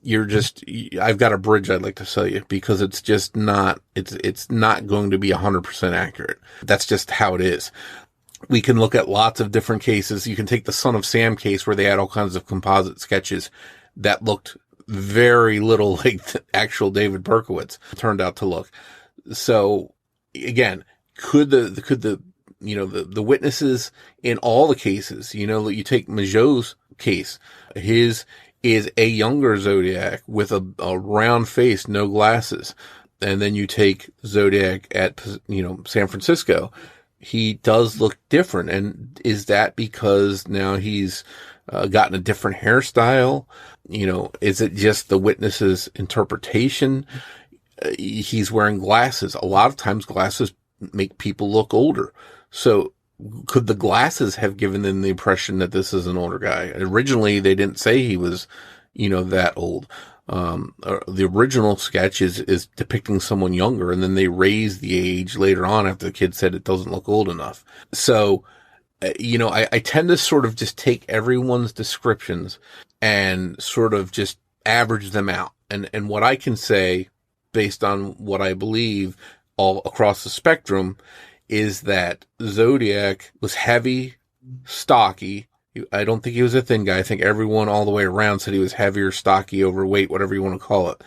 I've got a bridge I'd like to sell you, because it's just not, it's not going to be 100% accurate. That's just how it is. We can look at lots of different cases. You can take the Son of Sam case where they had all kinds of composite sketches that looked very little like the actual David Berkowitz turned out to look. So again, could the witnesses in all the cases, you take Majot's case, his is a younger Zodiac with a round face, no glasses. And then you take Zodiac at, San Francisco. He does look different. And is that because now he's gotten a different hairstyle? Is it just the witness's interpretation? He's wearing glasses. A lot of times glasses make people look older. So could the glasses have given them the impression that this is an older guy? Originally, they didn't say he was, that old. The original sketch is depicting someone younger, and then they raised the age later on after the kid said it doesn't look old enough. So, I tend to sort of just take everyone's descriptions and sort of just average them out. And what I can say, based on what I believe all across the spectrum, is that Zodiac was heavy, stocky. I don't think he was a thin guy. I think everyone all the way around said he was heavier, stocky, overweight, whatever you want to call it.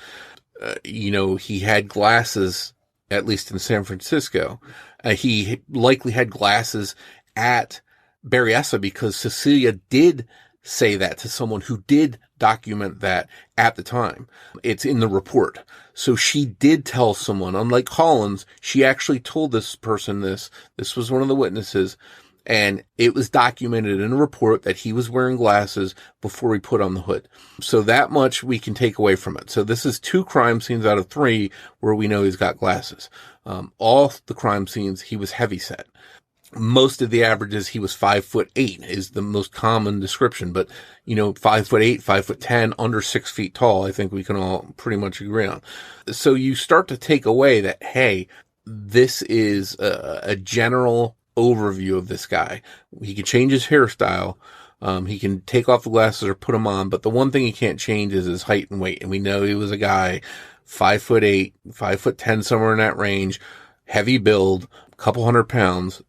He had glasses, at least in San Francisco. He likely had glasses at Berryessa because Cecilia did say that to someone who did document that at the time. It's in the report. So she did tell someone, unlike Collins, she actually told this person this. This was one of the witnesses, and it was documented in a report that he was wearing glasses before he put on the hood. So that much we can take away from it. So this is 2 crime scenes out of 3 where we know he's got glasses. All the crime scenes, he was heavyset. Most of the averages, he was 5'8" is the most common description, but 5'8", 5'10", under 6 feet tall, I think we can all pretty much agree on. So you start to take away that, hey, this is a general overview of this guy. He can change his hairstyle. He can take off the glasses or put them on, but the one thing he can't change is his height and weight. And we know he was a guy 5'8", 5'10", somewhere in that range, heavy build, a couple 100 pounds.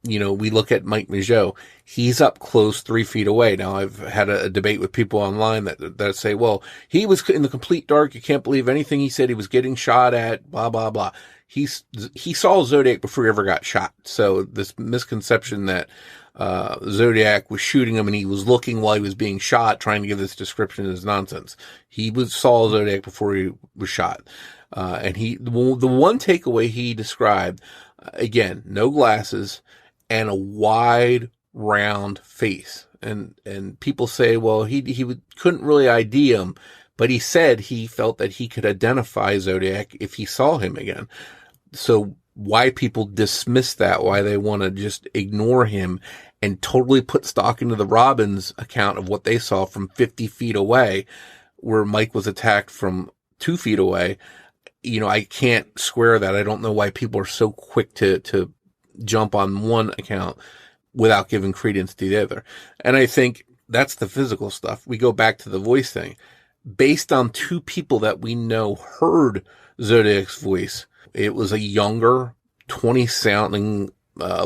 We look at Mike Majot. He's up close 3 feet away. Now, I've had a debate with people online that say, well, he was in the complete dark. You can't believe anything he said. He was getting shot at, blah, blah, blah. He saw Zodiac before he ever got shot. So this misconception that Zodiac was shooting him and he was looking while he was being shot, trying to give this description, is nonsense. He saw Zodiac before he was shot. And the one takeaway he described, again, no glasses and a wide, round face. And people say, well, he couldn't really ID him, but he said he felt that he could identify Zodiac if he saw him again. So why people dismiss that, why they want to just ignore him and totally put stock into the Robbins account of what they saw from 50 feet away, where Mike was attacked from 2 feet away. I can't square that. I don't know why people are so quick to jump on one account without giving credence to the other. And I think that's the physical stuff. We go back to the voice thing. Based on 2 people that we know heard Zodiac's voice, it was a younger, 20-sounding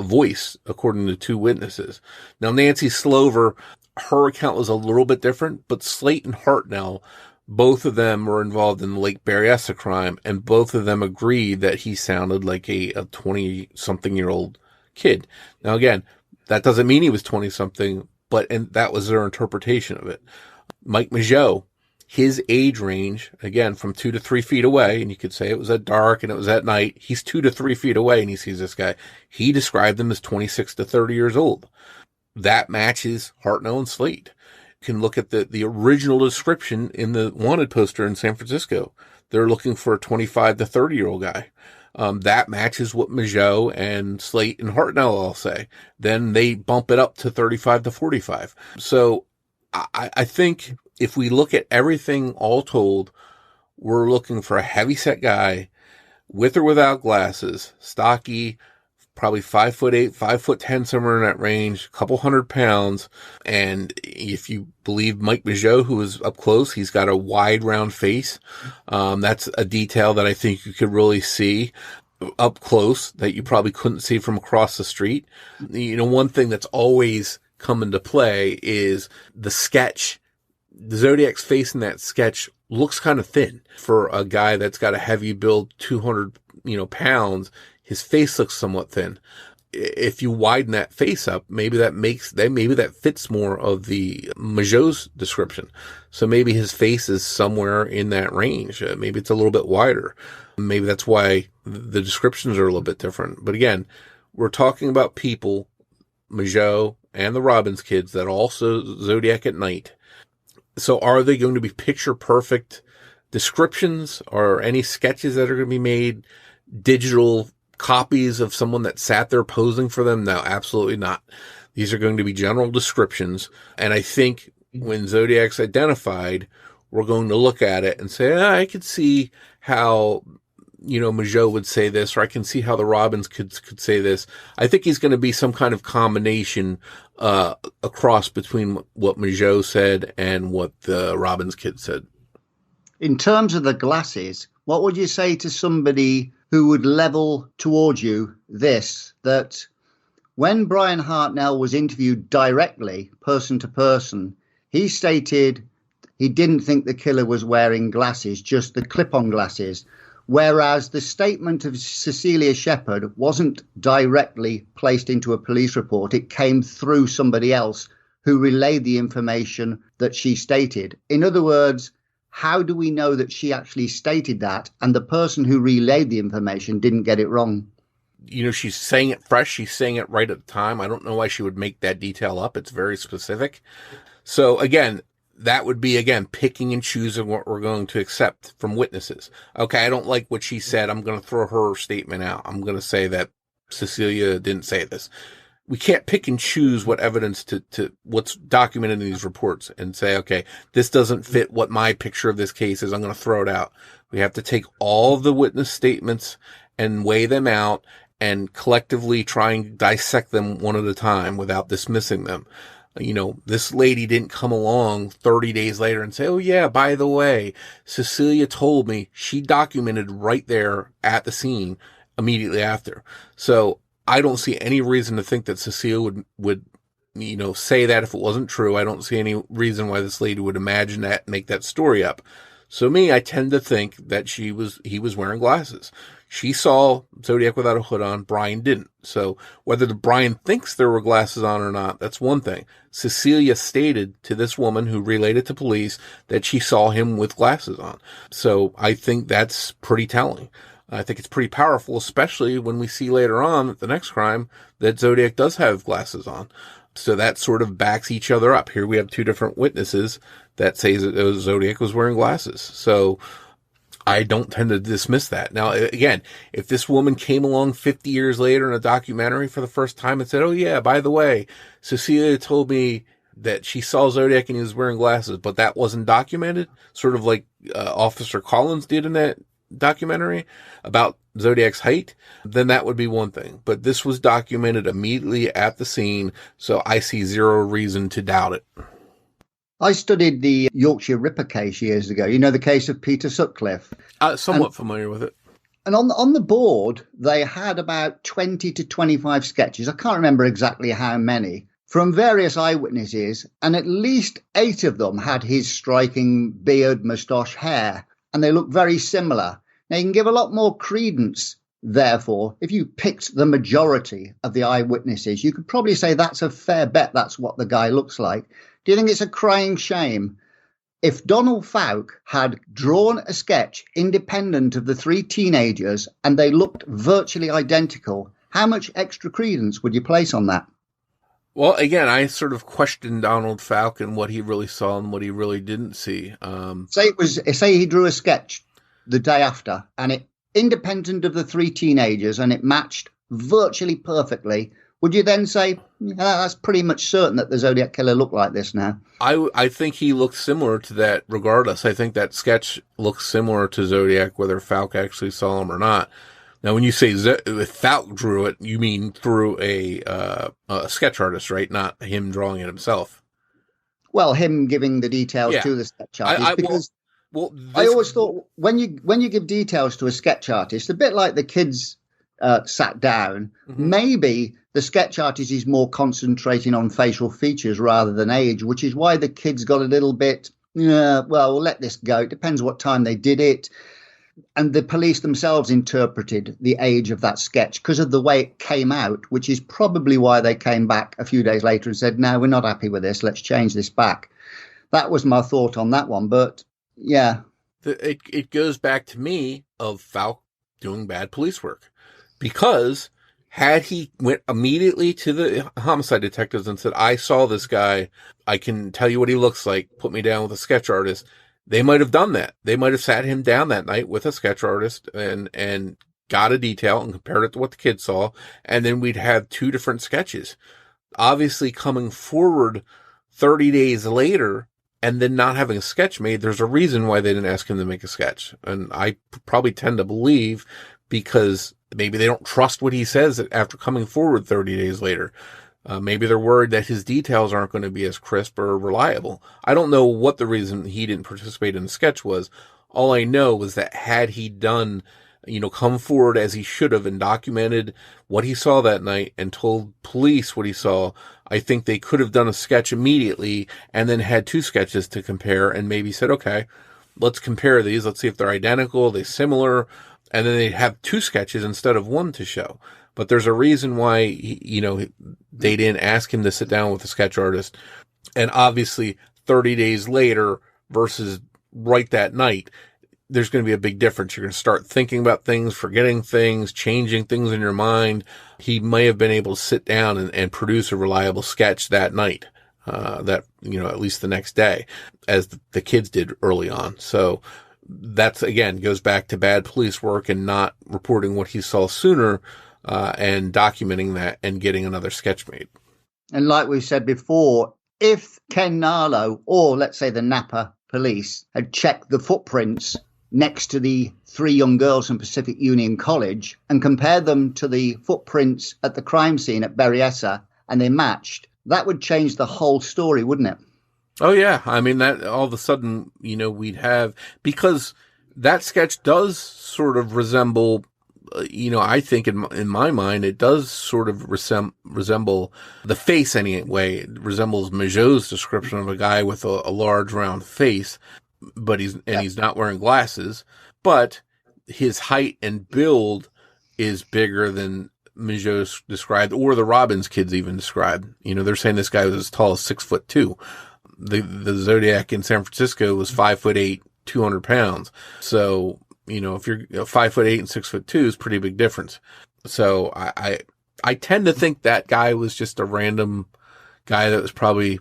voice, according to 2 witnesses. Now, Nancy Slover, her account was a little bit different, but Slate and Hartnell, both of them were involved in the Lake Berryessa crime, and both of them agreed that he sounded like a 20-something-year-old kid. Now, again, that doesn't mean he was 20-something, and that was their interpretation of it. Mike Majot, his age range, again, from 2 to 3 feet away, and you could say it was at dark and it was at night. He's 2 to 3 feet away and he sees this guy. He described him as 26 to 30 years old. That matches Hartnell and Slate. Can look at the original description in the wanted poster in San Francisco. They're looking for a 25 to 30-year-old guy. That matches what Majot and Slate and Hartnell all say. Then they bump it up to 35 to 45. So I think if we look at everything all told, we're looking for a heavyset guy with or without glasses, stocky, probably 5'8", 5'10", somewhere in that range, a couple 100 pounds. And if you believe Mike Mageau, who was up close, he's got a wide, round face. That's a detail that I think you could really see up close that you probably couldn't see from across the street. One thing that's always come into play is the sketch. The Zodiac's face in that sketch looks kind of thin for a guy that's got a heavy build, 200, pounds. His face looks somewhat thin. If you widen that face up, maybe that fits more of the Mageau's description. So maybe his face is somewhere in that range. Maybe it's a little bit wider. Maybe that's why the descriptions are a little bit different. But again, we're talking about people, Mageau and the Robbins kids, that also Zodiac at night. So are they going to be picture perfect descriptions, or any sketches that are going to be made digital copies of someone that sat there posing for them? No, absolutely not. These are going to be general descriptions. And I think when Zodiac's identified, we're going to look at it and say, I could see how, Mageau would say this, or I can see how the Robbins could say this. I think he's going to be some kind of combination, across between what Mageau said and what the Robbins kid said. In terms of the glasses, what would you say to somebody who would level towards you this, that when Brian Hartnell was interviewed directly, person to person, he stated he didn't think the killer was wearing glasses, just the clip-on glasses, whereas the statement of Cecilia Shepard wasn't directly placed into a police report. It came through somebody else who relayed the information that she stated. In other words, how do we know that she actually stated that and the person who relayed the information didn't get it wrong? She's saying it fresh. She's saying it right at the time. I don't know why she would make that detail up. It's very specific. So again, that would be, picking and choosing what we're going to accept from witnesses. Okay, I don't like what she said. I'm going to throw her statement out. I'm going to say that Cecilia didn't say this. We can't pick and choose what evidence to what's documented in these reports and say, okay, this doesn't fit what my picture of this case is. I'm going to throw it out. We have to take all of the witness statements and weigh them out and collectively try and dissect them one at a time without dismissing them. This lady didn't come along 30 days later and say, oh yeah, by the way, Cecilia told me. She documented right there at the scene immediately after. So I don't see any reason to think that Cecilia would say that if it wasn't true. I don't see any reason why this lady would imagine that, make that story up. So I tend to think that he was wearing glasses. She saw Zodiac without a hood on. Brian didn't. So whether Brian thinks there were glasses on or not, that's one thing. Cecilia stated to this woman who relayed it to police that she saw him with glasses on. So I think that's pretty telling. I think it's pretty powerful, especially when we see later on at the next crime that Zodiac does have glasses on. So that sort of backs each other up. Here we have two different witnesses that say that Zodiac was wearing glasses. So I don't tend to dismiss that. Now, again, if this woman came along 50 years later in a documentary for the first time and said, oh yeah, by the way, Cecilia told me that she saw Zodiac and he was wearing glasses, but that wasn't documented, sort of like Officer Collins did in that documentary about Zodiac's height, then that would be one thing. But this was documented immediately at the scene, so I see zero reason to doubt it. I studied the Yorkshire Ripper case years ago. The case of Peter Sutcliffe. Somewhat familiar with it. And on the board, they had about 20 to 25 sketches. I can't remember exactly how many, from various eyewitnesses, and at least 8 of them had his striking beard, moustache, hair, and they look very similar. Now, you can give a lot more credence, therefore, if you picked the majority of the eyewitnesses. You could probably say that's a fair bet that's what the guy looks like. Do you think it's a crying shame if Donald Fouke had drawn a sketch independent of the 3 teenagers and they looked virtually identical? How much extra credence would you place on that? Well, again, I sort of questioned Donald Fouke and what he really saw and what he really didn't see. Say he drew a sketch the day after and it independent of the 3 teenagers and it matched virtually perfectly. Would you then say, that's pretty much certain that the Zodiac Killer looked like this now? I think he looked similar to that regardless. I think that sketch looks similar to Zodiac, whether Fouke actually saw him or not. Now, when you say Falk drew it, you mean through a sketch artist, right? Not him drawing it himself. Well, him giving the details to the sketch artist, because I always thought when you give details to a sketch artist, a bit like the kids sat down, maybe the sketch artist is more concentrating on facial features rather than age, which is why the kids got a little bit, well, we'll let this go. It depends what time they did it. And the police themselves interpreted the age of that sketch because of the way it came out, which is probably why they came back a few days later and said, no, we're not happy with this. Let's change this back. That was my thought on that one. But yeah. It goes back to me of Falk doing bad police work, because had he went immediately to the homicide detectives and said, I saw this guy, I can tell you what he looks like, put me down with a sketch artist, they might have done that. They might have sat him down that night with a sketch artist and got a detail and compared it to what the kids saw. And then we'd have two different sketches. Obviously, coming forward 30 days later and then not having a sketch made, there's a reason why they didn't ask him to make a sketch. And I probably tend to believe because maybe they don't trust what he says after coming forward 30 days later. Maybe they're worried that his details aren't going to be as crisp or reliable. I don't know what the reason he didn't participate in the sketch was. All I know was that had he done, come forward as he should have and documented what he saw that night and told police what he saw, I think they could have done a sketch immediately and then had two sketches to compare and maybe said, okay, let's compare these. Let's see if they're identical, they're similar. And then they'd have two sketches instead of one to show. But there's a reason why, they didn't ask him to sit down with a sketch artist. And obviously 30 days later versus right that night, there's going to be a big difference. You're going to start thinking about things, forgetting things, changing things in your mind. He may have been able to sit down and produce a reliable sketch that night, at least the next day, as the kids did early on. So that's, again, goes back to bad police work and not reporting what he saw sooner, and documenting that and getting another sketch made. And like we said before, if Ken Narlow or let's say the Napa police had checked the footprints next to the three young girls from Pacific Union College and compared them to the footprints at the crime scene at Berryessa and they matched, that would change the whole story, wouldn't it? Oh, yeah. I mean, that all of a sudden, we'd have, because that sketch does sort of resemble, I think in my mind, it does sort of resemble the face anyway. It resembles Majot's description of a guy with a large round face, but he's not wearing glasses, but his height and build is bigger than Majot described, or the Robbins kids even described. They're saying this guy was as tall as 6'2". The Zodiac in San Francisco was 5'8", 200 pounds. So, if you're 5'8" and 6'2" is a pretty big difference. So I tend to think that guy was just a random guy that was probably,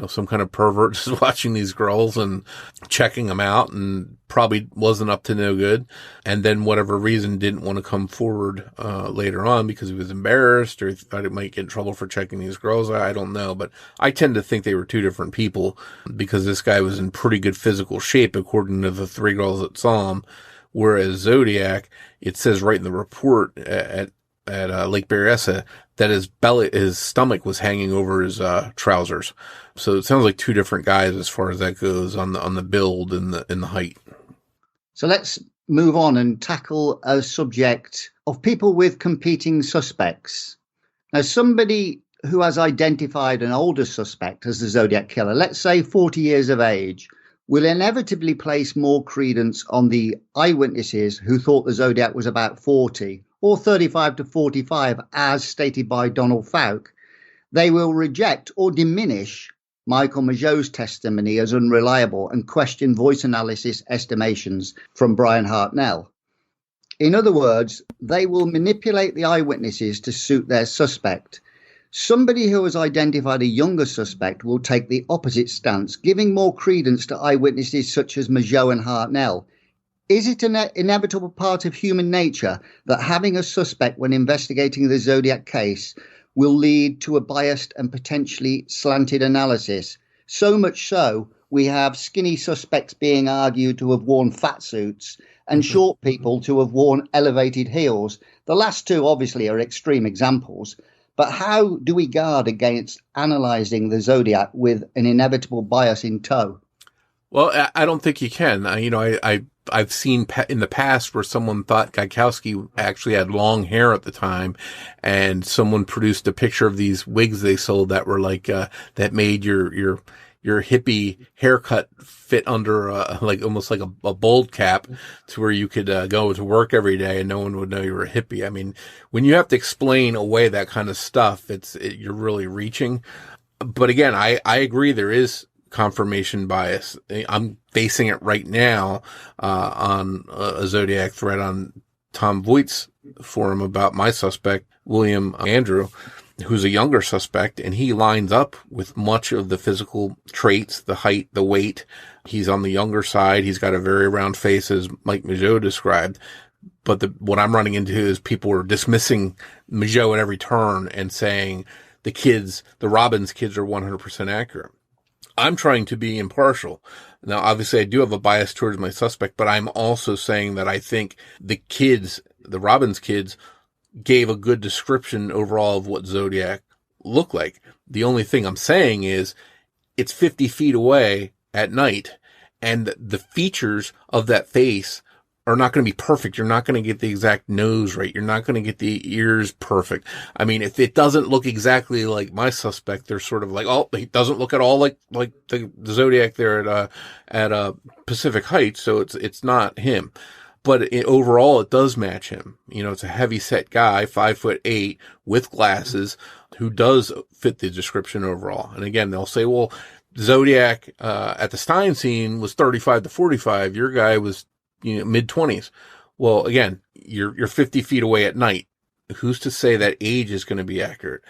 some kind of pervert just watching these girls and checking them out and probably wasn't up to no good. And then whatever reason didn't want to come forward, later on because he was embarrassed or he thought he might get in trouble for checking these girls. I don't know, but I tend to think they were two different people because this guy was in pretty good physical shape according to the three girls that saw him. Whereas Zodiac, it says right in the report at Lake Berryessa that his stomach was hanging over his trousers. So it sounds like two different guys as far as that goes on the build and the height. So let's move on and tackle a subject of people with competing suspects. Now, somebody who has identified an older suspect as the Zodiac Killer, let's say 40 years of age, will inevitably place more credence on the eyewitnesses who thought the Zodiac was about 40 or 35 to 45, as stated by Donald Falk. They will reject or diminish Michael Majot's testimony as unreliable and question voice analysis estimations from Brian Hartnell. In other words, they will manipulate the eyewitnesses to suit their suspect. Somebody who has identified a younger suspect will take the opposite stance, giving more credence to eyewitnesses such as Majot and Hartnell. Is it an inevitable part of human nature that having a suspect when investigating the Zodiac case will lead to a biased and potentially slanted analysis? So much so, we have skinny suspects being argued to have worn fat suits and short people to have worn elevated heels. The last two obviously are extreme examples, but how do we guard against analysing the Zodiac with an inevitable bias in tow? Well, I don't think you can. I've seen in the past where someone thought Gaikowski actually had long hair at the time, and someone produced a picture of these wigs they sold that were like that made your hippie haircut fit under like almost like a bold cap, to where you could go to work every day and no one would know you were a hippie. I mean, when you have to explain away that kind of stuff, you're really reaching. But again, I agree there is confirmation bias. I'm facing it right now on a Zodiac thread on Tom Voigt's forum about my suspect, William Andrew, who's a younger suspect, and he lines up with much of the physical traits, the height, the weight. He's on the younger side. He's got a very round face, as Mike Migeot described. But what I'm running into is people are dismissing Migeot at every turn and saying the Robbins kids are 100% accurate. I'm trying to be impartial. Now, obviously, I do have a bias towards my suspect, but I'm also saying that I think the Robbins kids, gave a good description overall of what Zodiac looked like. The only thing I'm saying is it's 50 feet away at night, and the features of that face are not going to be perfect. You're not going to get the exact nose right. You're not going to get the ears perfect. I mean, if it doesn't look exactly like my suspect, they're sort of like, oh, he doesn't look at all like the Zodiac there at Pacific Heights, so it's not him. But overall, it does match him. You know, it's a heavy set guy, 5'8", with glasses, who does fit the description overall. And again, they'll say, well, Zodiac at the Stein scene was 35 to 45. Your guy was, mid-20s. Well, again, you're 50 feet away at night. Who's to say that age is going to be accurate?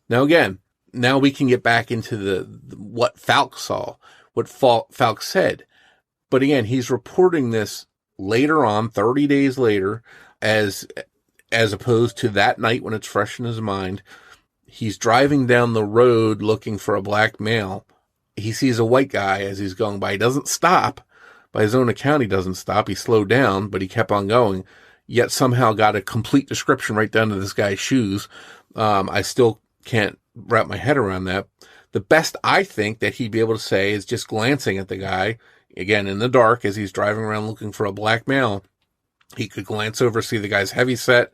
Now, again, we can get back into what Falk saw, what Falk said. But again, he's reporting this later on, 30 days later, as opposed to that night when it's fresh in his mind. He's driving down the road looking for a black male. He sees a white guy as he's going by. He doesn't stop. By his own account, he doesn't stop. He slowed down, but he kept on going, yet somehow got a complete description right down to this guy's shoes. I still can't wrap my head around that. The best I think that he'd be able to say is just glancing at the guy, again, in the dark, as he's driving around looking for a black male, he could glance over, see the guy's heavy set,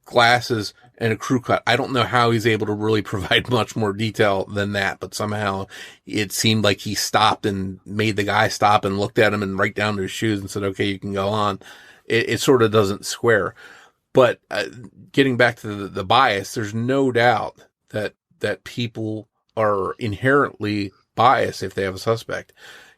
glasses, and a crew cut. I don't know how he's able to really provide much more detail than that, but somehow it seemed like he stopped and made the guy stop and looked at him and right down to his shoes and said, okay, you can go on. It sort of doesn't square. But getting back to the bias, there's no doubt that people are inherently biased if they have a suspect.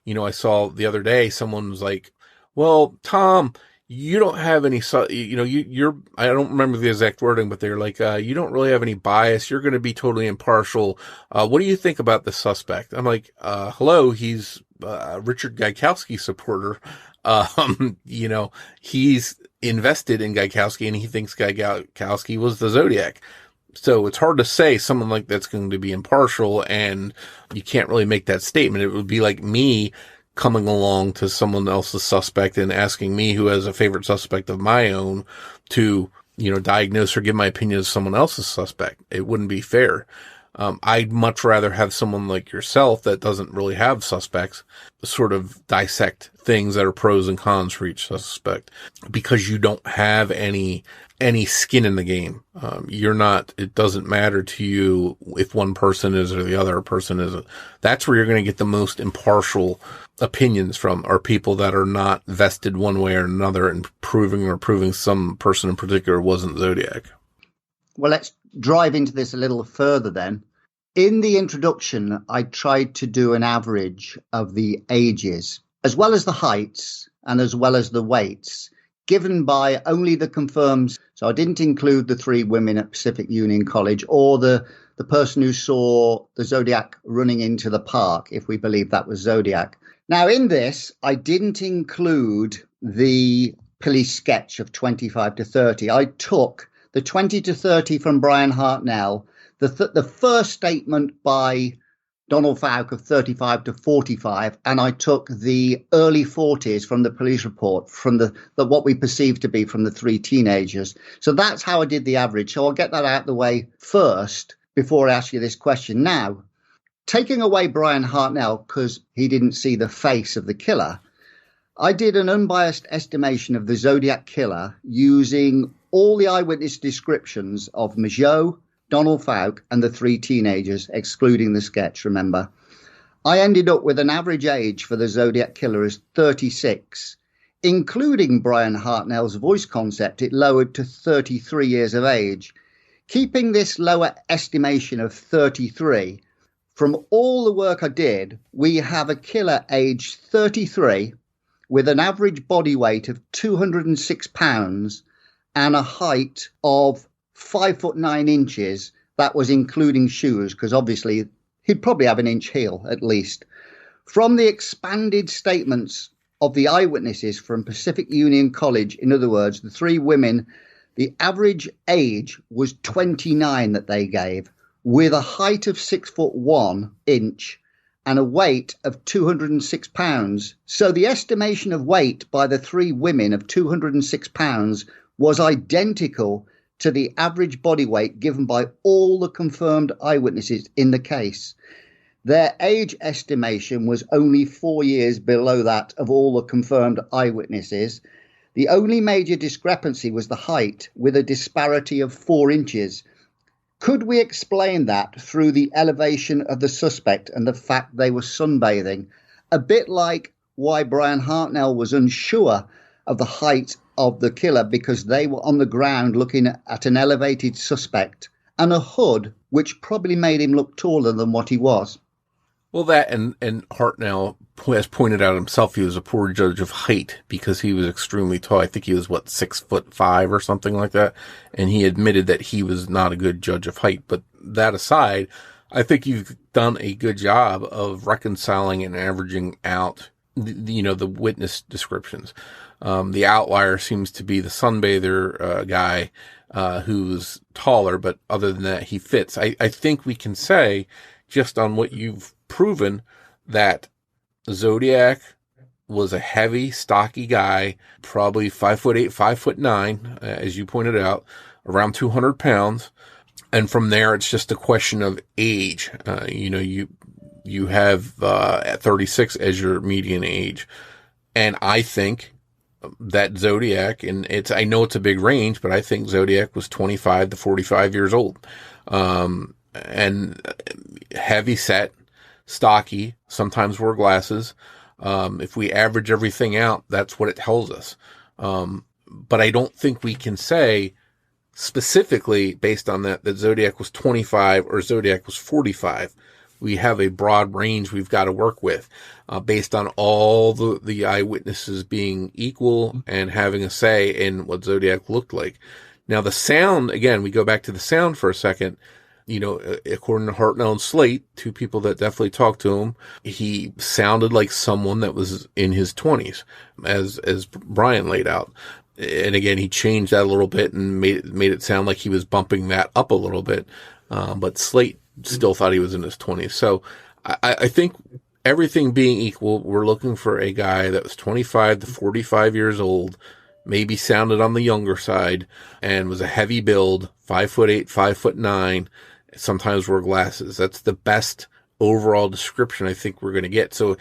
I saw the other day, someone was like, well, Tom, you don't have any, you're, I don't remember the exact wording, but they're like, you don't really have any bias. You're going to be totally impartial. What do you think about the suspect? I'm like, hello, he's Richard Gaikowski supporter. He's invested in Gaikowski and he thinks Gaikowski was the Zodiac. So it's hard to say someone like that's going to be impartial, and you can't really make that statement. It would be like me coming along to someone else's suspect and asking me, who has a favorite suspect of my own, to, diagnose or give my opinion of someone else's suspect. It wouldn't be fair. I'd much rather have someone like yourself that doesn't really have suspects sort of dissect things that are pros and cons for each suspect, because you don't have any skin in the game. It doesn't matter to you if one person is or the other person isn't. That's where you're going to get the most impartial opinions from, are people that are not vested one way or another in proving some person in particular wasn't Zodiac. Well, let's drive into this a little further then. In the introduction, I tried to do an average of the ages, as well as the heights and as well as the weights, given by only the confirmed. So I didn't include the 3 women at Pacific Union College or the person who saw the Zodiac running into the park, if we believe that was Zodiac. Now, in this, I didn't include the police sketch of 25 to 30. I took the 20 to 30 from Brian Hartnell, the first statement by Donald Fouke of 35 to 45, and I took the early 40s from the police report, from the what we perceived to be from the three teenagers. So that's how I did the average. So I'll get that out of the way first before I ask you this question. Now, taking away Brian Hartnell because he didn't see the face of the killer, I did an unbiased estimation of the Zodiac Killer using all the eyewitness descriptions of Migeot, Donald Fouke, and the three teenagers, excluding the sketch, remember. I ended up with an average age for the Zodiac Killer as 36. Including Brian Hartnell's voice concept, it lowered to 33 years of age. Keeping this lower estimation of 33, from all the work I did, we have a killer aged 33 with an average body weight of 206 pounds and a height of 5'9". That was including shoes, because obviously he'd probably have an inch heel at least. From the expanded statements of the eyewitnesses from Pacific Union College, in other words, the three women, the average age was 29 that they gave, with a height of 6'1" and a weight of 206 pounds. So the estimation of weight by the three women of 206 pounds was identical to the average body weight given by all the confirmed eyewitnesses in the case. Their age estimation was only 4 years below that of all the confirmed eyewitnesses. The only major discrepancy was the height, with a disparity of 4 inches. Could we explain that through the elevation of the suspect and the fact they were sunbathing? A bit like why Brian Hartnell was unsure of the height of the killer, because they were on the ground looking at an elevated suspect and a hood which probably made him look taller than what he was. Well, that and Hartnell has pointed out himself, he was a poor judge of height because he was extremely tall. I think he was, 6'5" or something like that. And he admitted that he was not a good judge of height. But that aside, I think you've done a good job of reconciling and averaging out, the witness descriptions. The outlier seems to be the sunbather guy who's taller, but other than that, he fits. I think we can say, just on what you've proven, that Zodiac was a heavy, stocky guy, probably 5'8", 5'9", as you pointed out, around 200 pounds. And from there, it's just a question of age. You have at 36 as your median age. And I think that Zodiac, and I know it's a big range, but I think Zodiac was 25 to 45 years old. And heavy set, stocky, sometimes wore glasses. If we average everything out, that's what it tells us. But I don't think we can say specifically based on that Zodiac was 25 or Zodiac was 45. We have a broad range we've got to work with, based on all the eyewitnesses being equal and having a say in what Zodiac looked like. Now, the sound, again, we go back to the sound for a second. According to Hartnell and Slate, two people that definitely talked to him, he sounded like someone that was in his 20s, as Brian laid out. And again, he changed that a little bit and made it sound like he was bumping that up a little bit. But Slate still thought he was in his 20s. So I think everything being equal, we're looking for a guy that was 25 to 45 years old, maybe sounded on the younger side, and was a heavy build, 5'8", 5'9", sometimes wore glasses. That's the best overall description I think we're going to get. So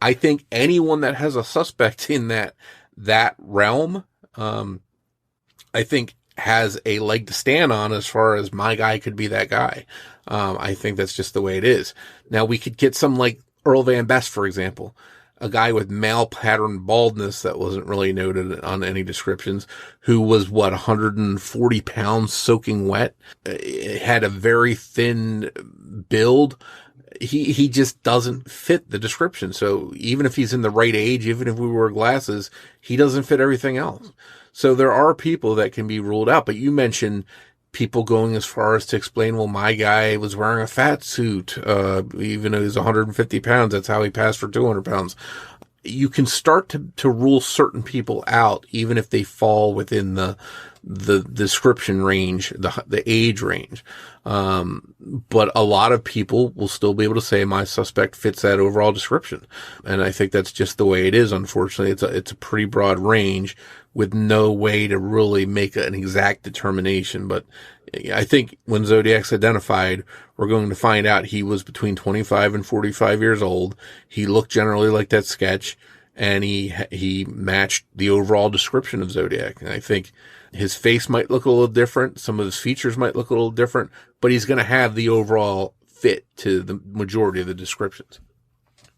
I think anyone that has a suspect in that realm, I think has a leg to stand on as far as my guy could be that guy. I think that's just the way it is. Now, we could get some like Earl Van Best, for example, a guy with male pattern baldness that wasn't really noted on any descriptions, who was 140 pounds soaking wet, had a very thin build. He just doesn't fit the description. So even if he's in the right age, even if we wear glasses, he doesn't fit everything else. So there are people that can be ruled out, but you mentioned people going as far as to explain, well, my guy was wearing a fat suit, even though he was 150 pounds. That's how he passed for 200 pounds. You can start to rule certain people out, even if they fall within the the description range, the age range. But a lot of people will still be able to say my suspect fits that overall description. And I think that's just the way it is. Unfortunately, it's a pretty broad range with no way to really make an exact determination. But I think when Zodiac's identified, we're going to find out he was between 25 and 45 years old. He looked generally like that sketch, and he matched the overall description of Zodiac. And I think his face might look a little different. Some of his features might look a little different, but he's going to have the overall fit to the majority of the descriptions.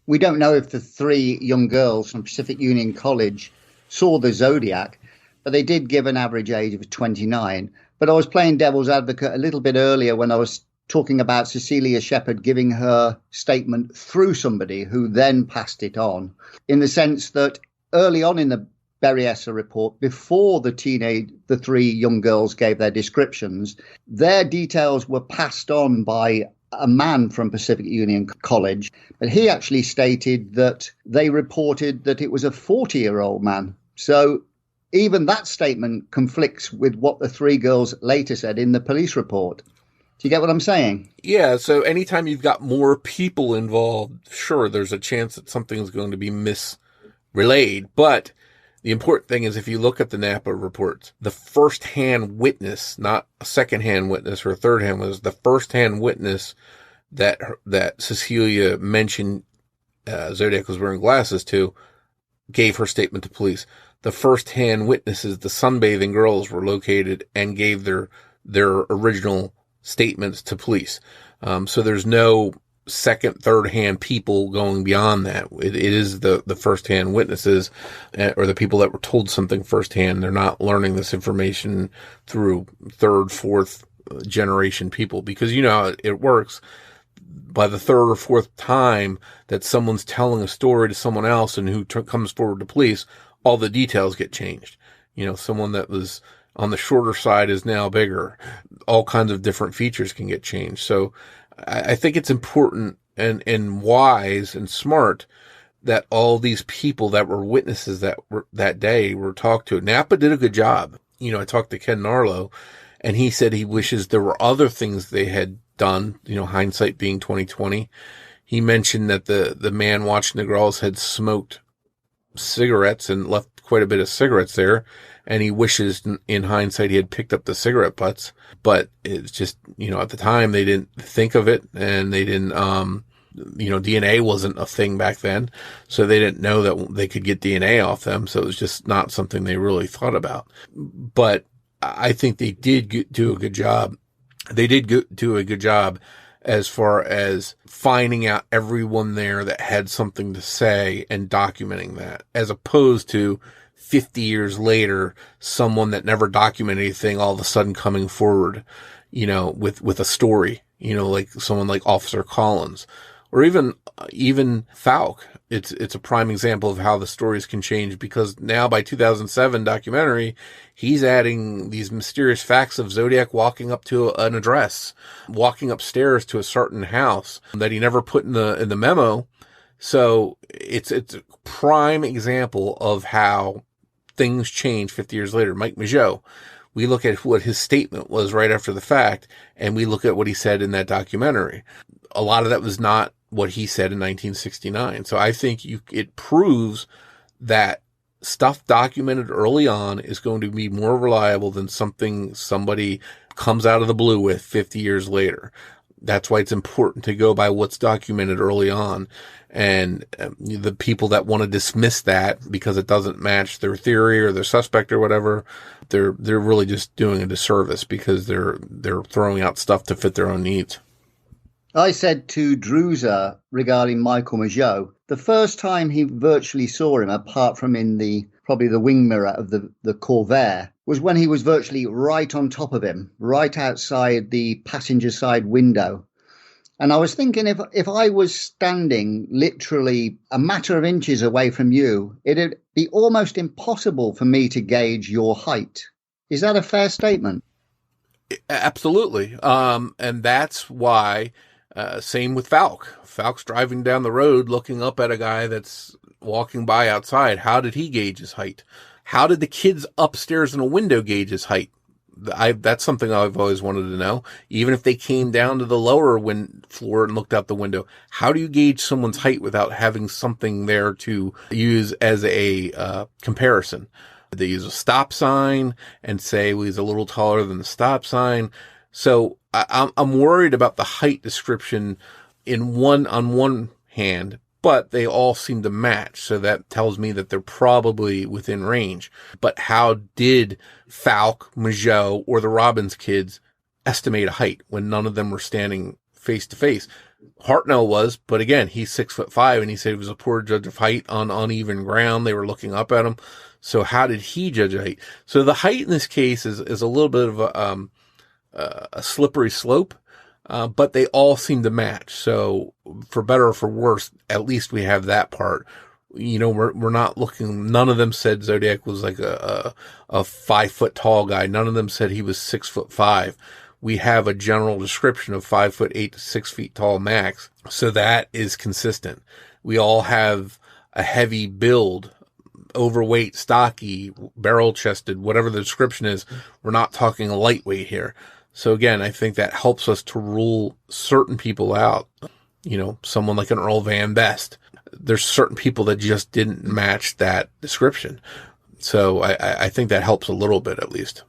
We don't know if the three young girls from Pacific Union College saw the Zodiac, but they did give an average age of 29. But I was playing devil's advocate a little bit earlier when I was talking about Cecilia Shepard giving her statement through somebody who then passed it on, in the sense that early on in the Berryessa report, before the three young girls gave their descriptions, their details were passed on by a man from Pacific Union College, but he actually stated that they reported that it was a 40-year-old man. So even that statement conflicts with what the three girls later said in the police report. Do you get what I'm saying? Yeah, so anytime you've got more people involved, sure, there's a chance that something's going to be misrelayed. But the important thing is, if you look at the Napa reports, the first-hand witness, not a second-hand witness or a third-hand witness, the first-hand witness that Cecilia mentioned Zodiac was wearing glasses to, gave her statement to police. The first-hand witnesses, the sunbathing girls, were located and gave their original statements to police. So there's no second, third-hand people going beyond that. It is the first-hand witnesses or the people that were told something firsthand. They're not learning this information through third, fourth generation people, because you know how it works. By the third or fourth time that someone's telling a story to someone else and who comes forward to police, all the details get changed. You know, someone that was on the shorter side is now bigger. All kinds of different features can get changed. So I think it's important and wise and smart that all these people that were witnesses that day were talked to. Napa did a good job. You know, I talked to Ken Narlow, and he said he wishes there were other things they had done, you know, hindsight being 2020. He mentioned that the man watching the girls had smoked cigarettes and left quite a bit of cigarettes there. And he wishes in hindsight he had picked up the cigarette butts, but it's just, you know, at the time they didn't think of it, and they didn't, you know, DNA wasn't a thing back then. So they didn't know that they could get DNA off them. So it was just not something they really thought about. But I think they did do a good job. They did do a good job as far as finding out everyone there that had something to say and documenting that, as opposed to 50 years later, someone that never documented anything all of a sudden coming forward, you know, with a story, you know, like someone like Officer Collins, or even Falk. It's a prime example of how the stories can change, because now by 2007 documentary, he's adding these mysterious facts of Zodiac walking up to an address, walking upstairs to a certain house that he never put in the memo. So it's a prime example of how things change 50 years later. Mike Mageau, we look at what his statement was right after the fact, and we look at what he said in that documentary. A lot of that was not what he said in 1969. So I think it proves that stuff documented early on is going to be more reliable than something somebody comes out of the blue with 50 years later. That's why it's important to go by what's documented early on. And the people that want to dismiss that because it doesn't match their theory or their suspect or whatever, they're really just doing a disservice, because they're throwing out stuff to fit their own needs. I said to Druza regarding Michael Mageau, the first time he virtually saw him, apart from in probably the wing mirror of the Corvair, was when he was virtually right on top of him, right outside the passenger side window. And I was thinking, if I was standing literally a matter of inches away from you, it'd be almost impossible for me to gauge your height. Is that a fair statement? Absolutely. And that's why, same with Falk. Falk's driving down the road looking up at a guy that's walking by outside. How did he gauge his height? How did the kids upstairs in a window gauge his height? That's something I've always wanted to know. Even if they came down to the lower floor and looked out the window, how do you gauge someone's height without having something there to use as a comparison? Did they use a stop sign and say, well, he's a little taller than the stop sign? So I'm worried about the height description on one hand, but they all seem to match. So that tells me that they're probably within range. But how did Falk, Mageau, or the Robbins kids estimate a height when none of them were standing face to face? Hartnell was, but again, he's 6'5", and he said he was a poor judge of height on uneven ground. They were looking up at him. So how did he judge height? So the height in this case is a little bit of a slippery slope. But they all seem to match. So for better or for worse, at least we have that part. We're not looking, none of them said Zodiac was like a 5 foot tall guy. None of them said he was 6'5". We have a general description of 5'8" to 6 feet tall max. So that is consistent. We all have a heavy build, overweight, stocky, barrel chested, whatever the description is. We're not talking a lightweight here. So again, I think that helps us to rule certain people out. Someone like an Earl Van Best. There's certain people that just didn't match that description. So I think that helps a little bit at least.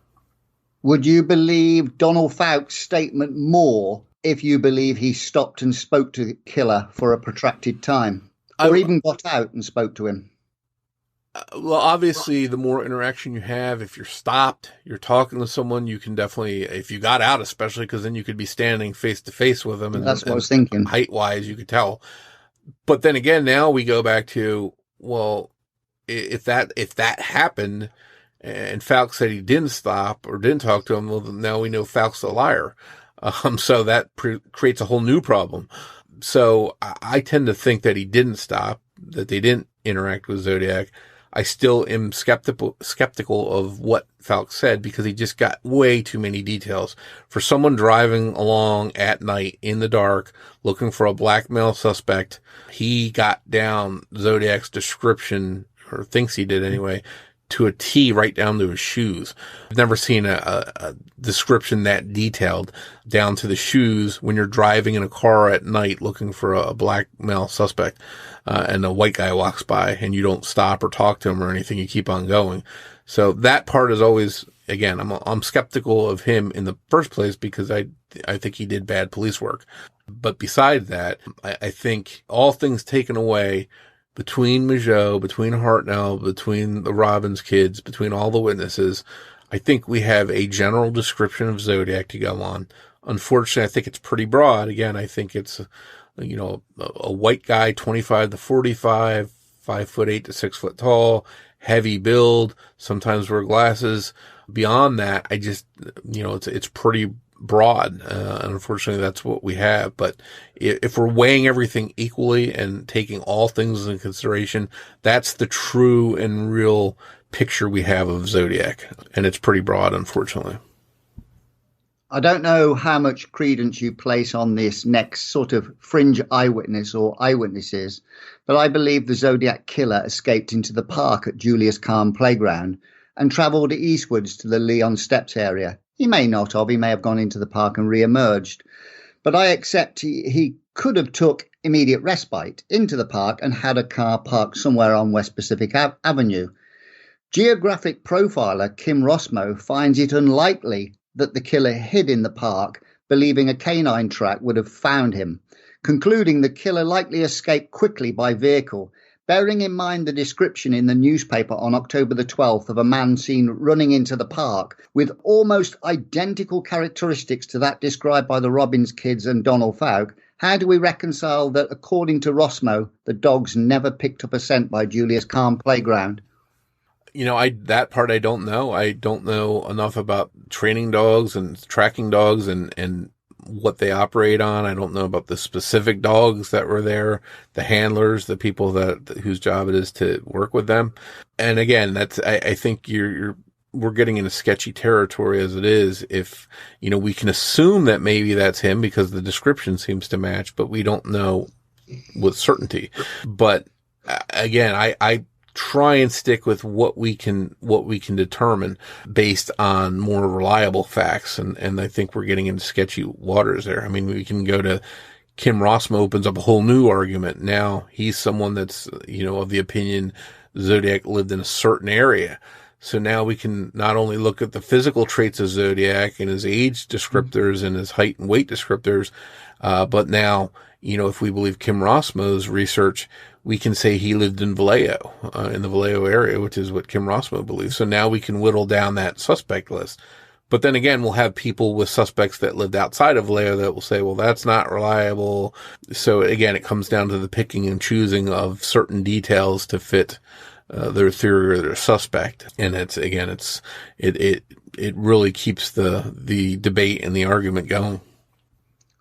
Would you believe Donald Fouke's statement more if you believe he stopped and spoke to the killer for a protracted time? Or even got out and spoke to him? Well, obviously, the more interaction you have, if you're stopped, you're talking to someone, you can definitely, if you got out, especially because then you could be standing face to face with them. And that's what I was thinking. Height wise, you could tell. But then again, now we go back to, well, if that happened and Fouke said he didn't stop or didn't talk to him, well, now we know Fouke's a liar. So that creates a whole new problem. So I tend to think that he didn't stop, that they didn't interact with Zodiac. I still am skeptical of what Fouke said because he just got way too many details. For someone driving along at night in the dark looking for a black male suspect, he got down Zodiac's description, or thinks he did anyway, to a T, right down to his shoes. I've never seen a description that detailed down to the shoes when you're driving in a car at night looking for a black male suspect, and a white guy walks by and you don't stop or talk to him or anything. You keep on going. So that part is always, again, I'm skeptical of him in the first place because I think he did bad police work. But besides that, I think all things taken away, between Mageau, between Hartnell, between the Robbins kids, between all the witnesses, I think we have a general description of Zodiac to go on. Unfortunately, I think it's pretty broad. Again, I think it's, a white guy, 25 to 45, 5'8" to 6 foot tall, heavy build, sometimes wear glasses. Beyond that, I just, it's pretty broad. And unfortunately, that's what we have. But if we're weighing everything equally and taking all things into consideration, that's the true and real picture we have of Zodiac. And it's pretty broad, unfortunately. I don't know how much credence you place on this next sort of fringe eyewitness or eyewitnesses, but I believe the Zodiac Killer escaped into the park at Julius Kahn Playground and travelled eastwards to the Leon Steps area. He may not have. He may have gone into the park and re-emerged. But I accept he could have took immediate respite into the park and had a car parked somewhere on West Pacific Avenue. Geographic profiler Kim Rosmo finds it unlikely that the killer hid in the park, believing a canine track would have found him, concluding the killer likely escaped quickly by vehicle, bearing in mind the description in the newspaper on October the 12th of a man seen running into the park with almost identical characteristics to that described by the Robbins kids and Donald Fouke. How do we reconcile that, according to Rosmo, the dogs never picked up a scent by Julius Kahn Playground? That part I don't know. I don't know enough about training dogs and tracking dogs and what they operate on. I don't know about the specific dogs that were there, the handlers, the people whose job it is to work with them. And again, I think we're getting into sketchy territory as it is. If, we can assume that maybe that's him because the description seems to match, but we don't know with certainty. But again, I try and stick with what we can determine based on more reliable facts. And I think we're getting into sketchy waters there. I mean, we can go to Kim Rossmo opens up a whole new argument. Now he's someone that's, of the opinion Zodiac lived in a certain area. So now we can not only look at the physical traits of Zodiac and his age descriptors and his height and weight descriptors, but now, if we believe Kim Rossmo's research, we can say he lived in Vallejo, in the Vallejo area, which is what Kim Rossmo believes. So now we can whittle down that suspect list. But then again, we'll have people with suspects that lived outside of Vallejo that will say, well, that's not reliable. So again, it comes down to the picking and choosing of certain details to fit their theory or their suspect. And it really keeps the debate and the argument going.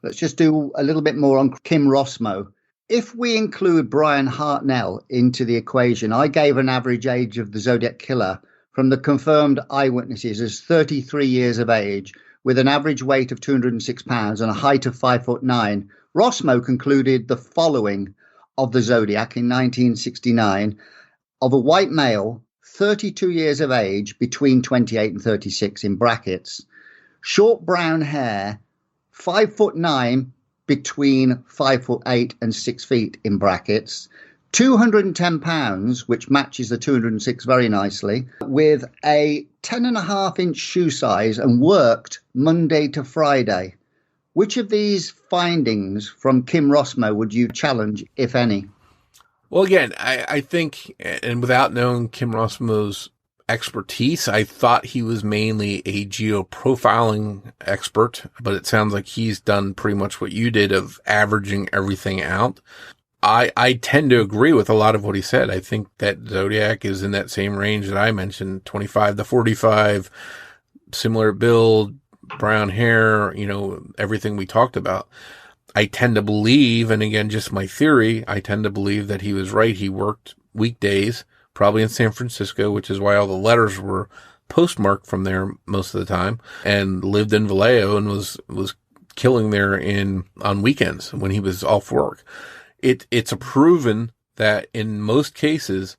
Let's just do a little bit more on Kim Rossmo. If we include Brian Hartnell into the equation, I gave an average age of the Zodiac Killer from the confirmed eyewitnesses as 33 years of age, with an average weight of 206 pounds and a height of 5'9". Rossmo concluded the following of the Zodiac in 1969: of a white male, 32 years of age, between 28 and 36 in brackets, short brown hair, 5'9", between 5'8" and 6 feet in brackets, 210 pounds, which matches the 206 very nicely, with a 10.5-inch shoe size and worked Monday to Friday. Which of these findings from Kim Rossmo would you challenge, if any? Well, again, I think, and without knowing Kim Rossmo's expertise, I thought he was mainly a geoprofiling expert, but it sounds like he's done pretty much what you did of averaging everything out. I tend to agree with a lot of what he said. I think that Zodiac is in that same range that I mentioned, 25 to 45, similar build, brown hair, everything we talked about. I tend to believe, and again, just my theory, I tend to believe that he was right. He worked weekdays, probably in San Francisco, which is why all the letters were postmarked from there most of the time, and lived in Vallejo and was killing there on weekends when he was off work. It's a proven that in most cases,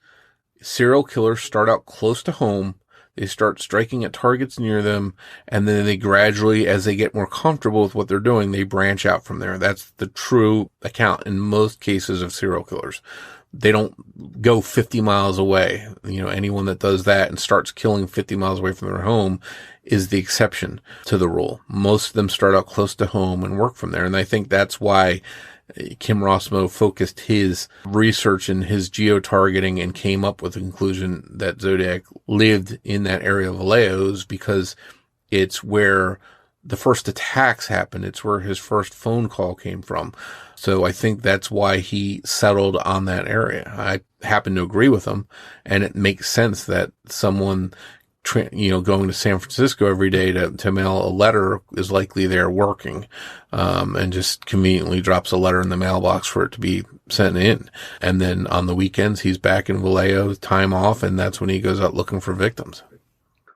serial killers start out close to home. They start striking at targets near them, and then they gradually, as they get more comfortable with what they're doing, they branch out from there. That's the true account in most cases of serial killers. They don't go 50 miles away. Anyone that does that and starts killing 50 miles away from their home is the exception to the rule. Most of them start out close to home and work from there. And I think that's why Kim Rossmo focused his research and his geo-targeting and came up with the conclusion that Zodiac lived in that area of Vallejo's, because it's where the first attacks happened. It's where his first phone call came from. So I think that's why he settled on that area. I happen to agree with him, and it makes sense that someone going to San Francisco every day to mail a letter is likely there working, and just conveniently drops a letter in the mailbox for it to be sent in. And then on the weekends, he's back in Vallejo, time off, and that's when he goes out looking for victims.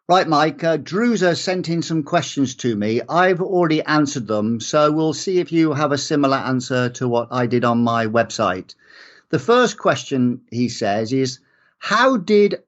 Right, Mike. Druza sent in some questions to me. I've already answered them, so we'll see if you have a similar answer to what I did on my website. The first question, he says, is how did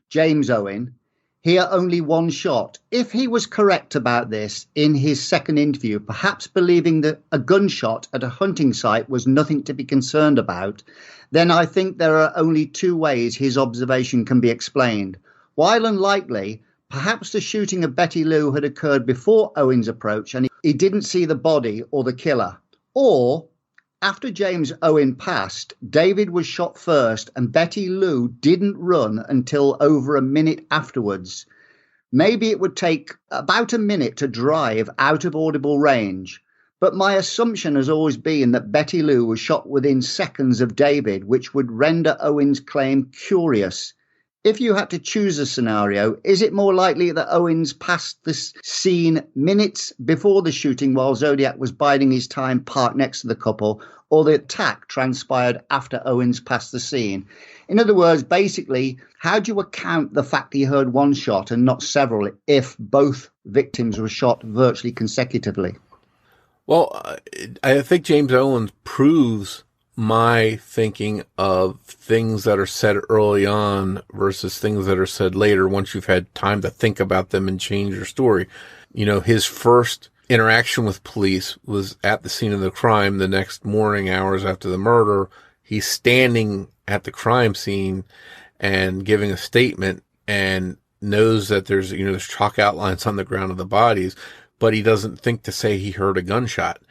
James Owen, hear only one shot? If he was correct about this in his second interview, perhaps believing that a gunshot at a hunting site was nothing to be concerned about, then I think there are only two ways his observation can be explained. While unlikely, perhaps the shooting of Betty Lou had occurred before Owen's approach and he didn't see the body or the killer. Or, after James Owen passed, David was shot first and Betty Lou didn't run until over a minute afterwards. Maybe it would take about a minute to drive out of audible range. But my assumption has always been that Betty Lou was shot within seconds of David, which would render Owen's claim curious. If you had to choose a scenario, is it more likely that Owens passed this scene minutes before the shooting while Zodiac was biding his time parked next to the couple, or the attack transpired after Owens passed the scene? In other words, basically, how do you account the fact that he heard one shot and not several if both victims were shot virtually consecutively? Well, I think James Owens proves my thinking of things that are said early on versus things that are said later once you've had time to think about them and change your story. You know, his first interaction with police was at the scene of the crime the next morning, hours after the murder. He's standing at the crime scene and giving a statement and knows that there's chalk outlines on the ground of the bodies, but he doesn't think to say he heard a gunshot.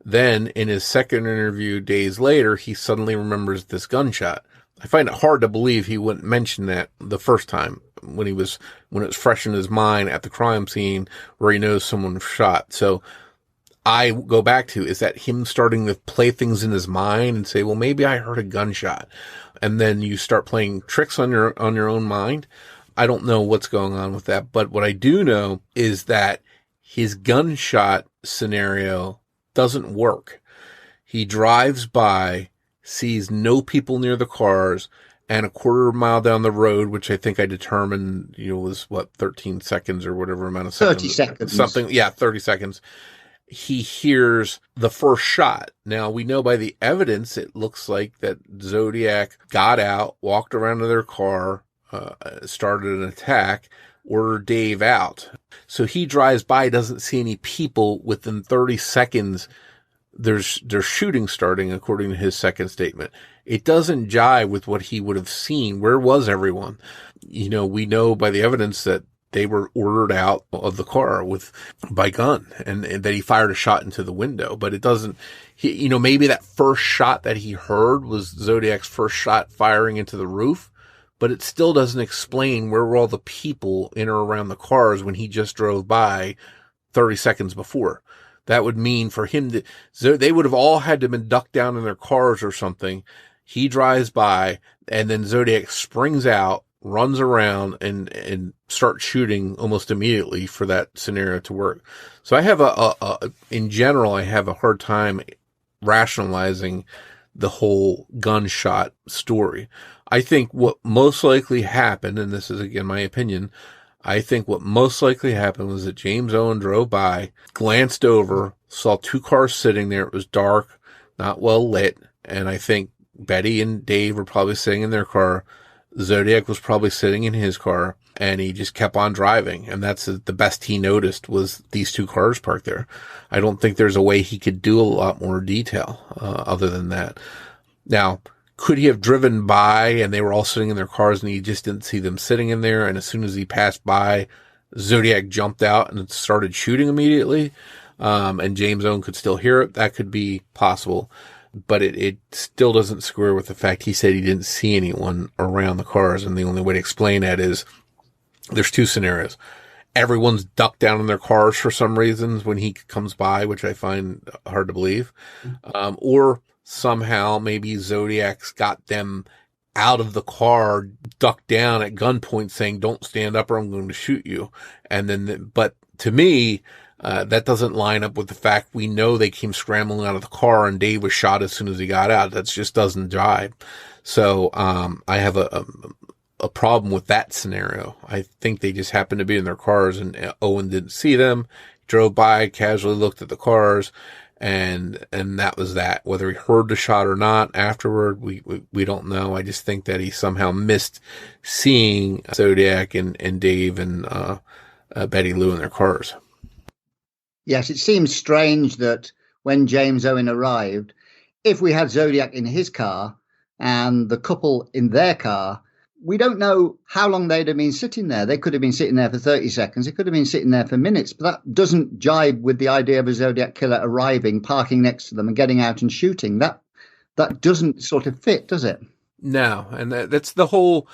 Then in his second interview days later, he suddenly remembers this gunshot. I find it hard to believe he wouldn't mention that the first time when it was fresh in his mind at the crime scene where he knows someone was shot. So I go back to, is that him starting to play things in his mind and say, well, maybe I heard a gunshot. And then you start playing tricks on your own mind. I don't know what's going on with that. But what I do know is that his gunshot scenario doesn't work. He drives by, sees no people near the cars, and a quarter mile down the road, which I think I determined, was 13 seconds or whatever amount of seconds. 30 seconds. Something, yeah, 30 seconds. He hears the first shot. Now, we know by the evidence, it looks like that Zodiac got out, walked around to their car, started an attack, ordered Dave out. So he drives by, doesn't see any people. Within 30 seconds, there's shooting starting, according to his second statement. It doesn't jive with what he would have seen. Where was everyone? We know by the evidence that they were ordered out of the car by gun and that he fired a shot into the window, but it doesn't, maybe that first shot that he heard was Zodiac's first shot firing into the roof, but it still doesn't explain where were all the people in or around the cars when he just drove by 30 seconds before. That would mean for him they would have all had to have been ducked down in their cars or something. He drives by and then Zodiac springs out, runs around and starts shooting almost immediately for that scenario to work. So I have in general, I have a hard time rationalizing the whole gunshot story. I think what most likely happened, and this is again my opinion, I think what most likely happened was that James Owen drove by, glanced over, saw two cars sitting there. It was dark, not well lit. And I think Betty and Dave were probably sitting in their car. Zodiac was probably sitting in his car, and he just kept on driving. And that's the best he noticed was these two cars parked there. I don't think there's a way he could do a lot more detail other than that. Now, could he have driven by and they were all sitting in their cars and he just didn't see them sitting in there? And as soon as he passed by, Zodiac jumped out and started shooting immediately. And James Owen could still hear it. That could be possible, but it still doesn't square with the fact he said he didn't see anyone around the cars. And the only way to explain that is there's two scenarios. Everyone's ducked down in their cars for some reasons when he comes by, which I find hard to believe. Or somehow maybe Zodiac's got them out of the car, ducked down at gunpoint saying, don't stand up or I'm going to shoot you. And then, but to me, that doesn't line up with the fact we know they came scrambling out of the car and Dave was shot as soon as he got out. That just doesn't jive. So, I have a problem with that scenario. I think they just happened to be in their cars and Owen didn't see them, drove by, casually looked at the cars, and that was that. Whether he heard the shot or not afterward, we don't know. I just think that he somehow missed seeing Zodiac and Dave and Betty Lou in their cars. Yes, it seems strange that when James Owen arrived, if we had Zodiac in his car and the couple in their car, we don't know how long they'd have been sitting there. They could have been sitting there for 30 seconds. They could have been sitting there for minutes. But that doesn't jibe with the idea of a Zodiac killer arriving, parking next to them and getting out and shooting. That doesn't sort of fit, does it? No. And that's the whole,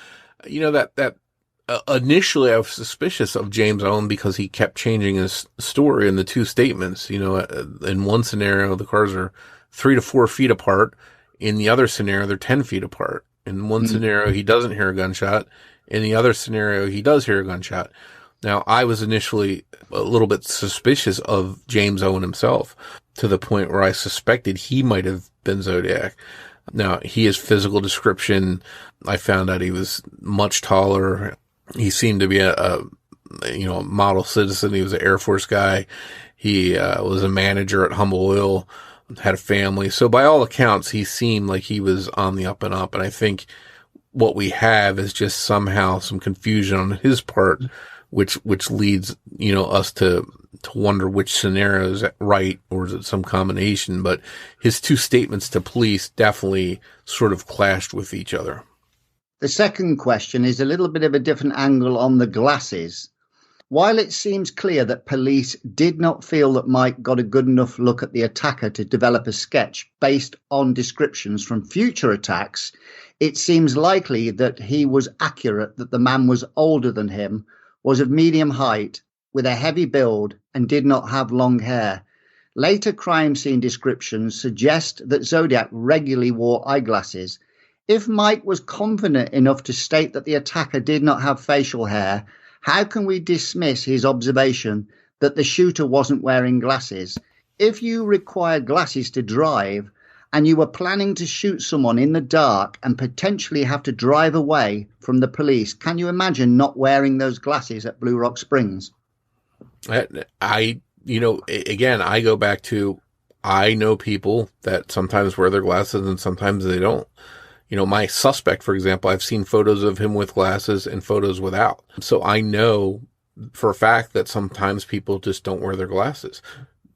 that initially I was suspicious of James Owen because he kept changing his story in the two statements. In one scenario, the cars are 3 to 4 feet apart. In the other scenario, they're 10 feet apart. In one scenario, he doesn't hear a gunshot. In the other scenario, he does hear a gunshot. Now, I was initially a little bit suspicious of James Owen himself to the point where I suspected he might have been Zodiac. Now, his physical description, I found out he was much taller. He seemed to be a model citizen. He was an Air Force guy. He was a manager at Humble Oil. had a family. So by all accounts, he seemed like he was on the up and up. And I think what we have is just somehow some confusion on his part, which leads, us to wonder which scenario is right, or is it some combination. But his two statements to police definitely sort of clashed with each other. The second question is a little bit of a different angle on the glasses. While it seems clear that police did not feel that Mike got a good enough look at the attacker to develop a sketch based on descriptions from future attacks, it seems likely that he was accurate that the man was older than him, was of medium height, with a heavy build, and did not have long hair. Later crime scene descriptions suggest that Zodiac regularly wore eyeglasses. If Mike was confident enough to state that the attacker did not have facial hair, how can we dismiss his observation that the shooter wasn't wearing glasses? If you required glasses to drive and you were planning to shoot someone in the dark and potentially have to drive away from the police, can you imagine not wearing those glasses at Blue Rock Springs? I go back to, I know people that sometimes wear their glasses and sometimes they don't. My suspect, for example, I've seen photos of him with glasses and photos without. So I know for a fact that sometimes people just don't wear their glasses.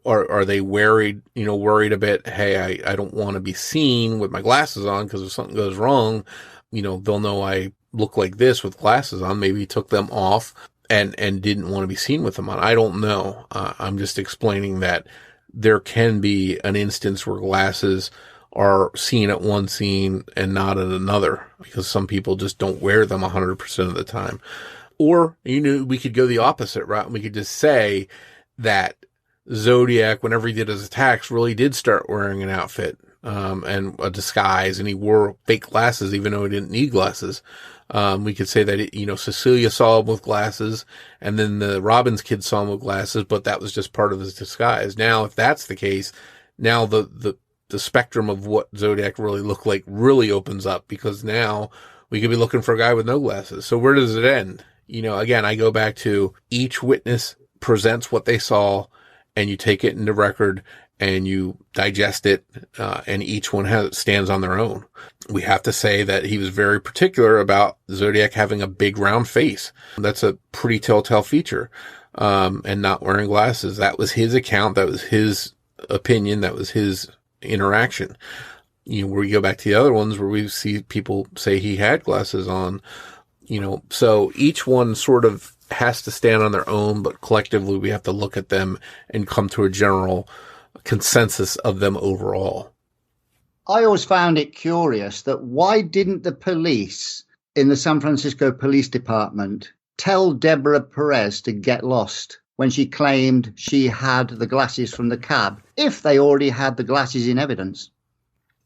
Or are they worried a bit, hey, I don't want to be seen with my glasses on because if something goes wrong, they'll know I look like this with glasses on. Maybe he took them off and didn't want to be seen with them on. I don't know. I'm just explaining that there can be an instance where glasses are seen at one scene and not at another because some people just don't wear them 100% of the time. Or, we could go the opposite route and we could just say that Zodiac, whenever he did his attacks, really did start wearing an outfit, and a disguise, and he wore fake glasses even though he didn't need glasses. We could say that, Cecilia saw him with glasses and then the Robbins kid saw him with glasses, but that was just part of his disguise. Now, if that's the case, now the spectrum of what Zodiac really looked like really opens up because now we could be looking for a guy with no glasses. So where does it end? Again, I go back to each witness presents what they saw and you take it into record and you digest it, and each one stands on their own. We have to say that he was very particular about Zodiac having a big round face. That's a pretty telltale feature, and not wearing glasses. That was his account. That was his opinion. That was his interaction. Where we go back to the other ones where we see people say he had glasses on, so each one sort of has to stand on their own, but collectively we have to look at them and come to a general consensus of them overall. I always found it curious that why didn't the police in the San Francisco Police Department tell Deborah Perez to get lost when she claimed she had the glasses from the cab, if they already had the glasses in evidence?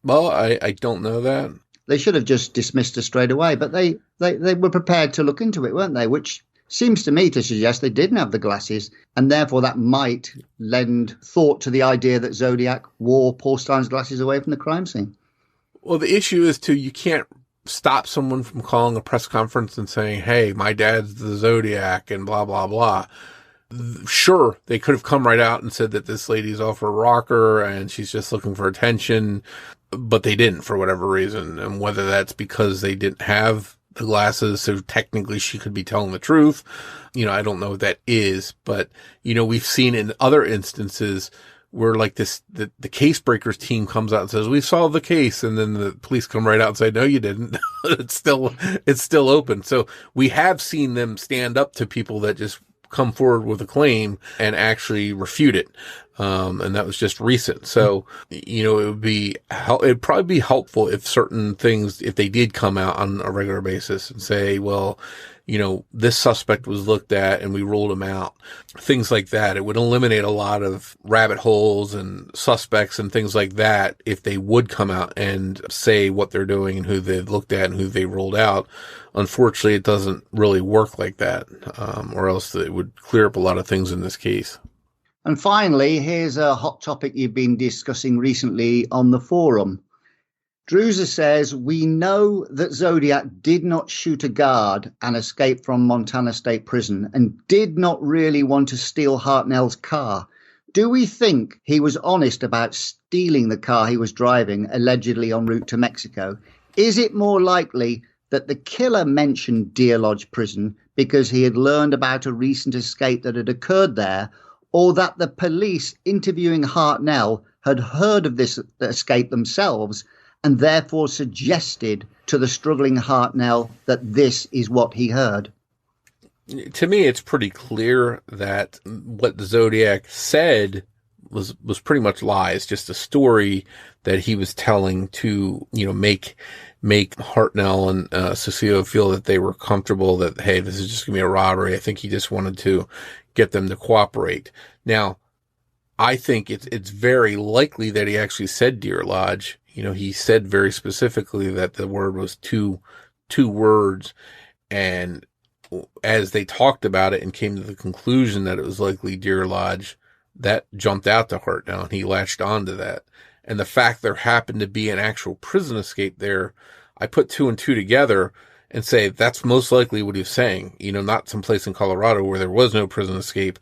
Well, I don't know that. They should have just dismissed her straight away, but they were prepared to look into it, weren't they? Which seems to me to suggest they didn't have the glasses, and therefore that might lend thought to the idea that Zodiac wore Paul Stine's glasses away from the crime scene. Well, the issue is, you can't stop someone from calling a press conference and saying, hey, my dad's the Zodiac and blah, blah, blah. Sure, they could have come right out and said that this lady's off her rocker and she's just looking for attention, but they didn't for whatever reason. And whether that's because they didn't have the glasses, so technically she could be telling the truth, I don't know what that is. But, we've seen in other instances where like this, the case breakers team comes out and says, we solved the case. And then the police come right out and say, no, you didn't. It's still open. So we have seen them stand up to people that just come forward with a claim and actually refute it. And that was just recent. So, it'd probably be helpful if certain things, if they did come out on a regular basis and say, well, this suspect was looked at and we ruled him out. Things like that. It would eliminate a lot of rabbit holes and suspects and things like that if they would come out and say what they're doing and who they looked at and who they ruled out. Unfortunately, it doesn't really work like that, or else it would clear up a lot of things in this case. And finally, here's a hot topic you've been discussing recently on the forum. Druza says, we know that Zodiac did not shoot a guard and escape from Montana State Prison and did not really want to steal Hartnell's car. Do we think he was honest about stealing the car he was driving, allegedly en route to Mexico? Is it more likely that the killer mentioned Deer Lodge Prison because he had learned about a recent escape that had occurred there, or that the police interviewing Hartnell had heard of this escape themselves and therefore suggested to the struggling Hartnell that this is what he heard? To me, it's pretty clear that what the Zodiac said was pretty much lies, just a story that he was telling to, make Hartnell and Cecilio feel that they were comfortable, that, hey, this is just going to be a robbery. I think he just wanted to get them to cooperate. Now, I think it's very likely that he actually said Deer Lodge. He said very specifically that the word was two words, and as they talked about it and came to the conclusion that it was likely Deer Lodge, that jumped out to Hartnell, and he latched onto that. And the fact there happened to be an actual prison escape there, I put two and two together and say that's most likely what he was saying. Not someplace in Colorado where there was no prison escape,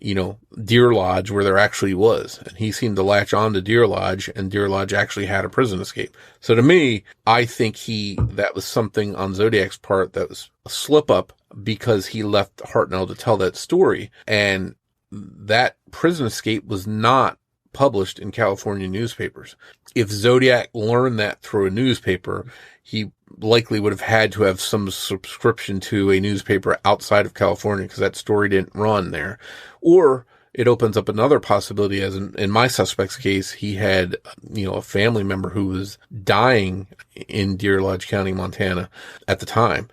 Deer Lodge where there actually was. And he seemed to latch on to Deer Lodge, and Deer Lodge actually had a prison escape. So to me, I think that was something on Zodiac's part that was a slip up, because he left Hartnell to tell that story. And that prison escape was not published in California newspapers. If Zodiac learned that through a newspaper, he likely would have had to have some subscription to a newspaper outside of California, because that story didn't run there. Or it opens up another possibility, as in my suspect's case, he had, a family member who was dying in Deer Lodge County, Montana at the time.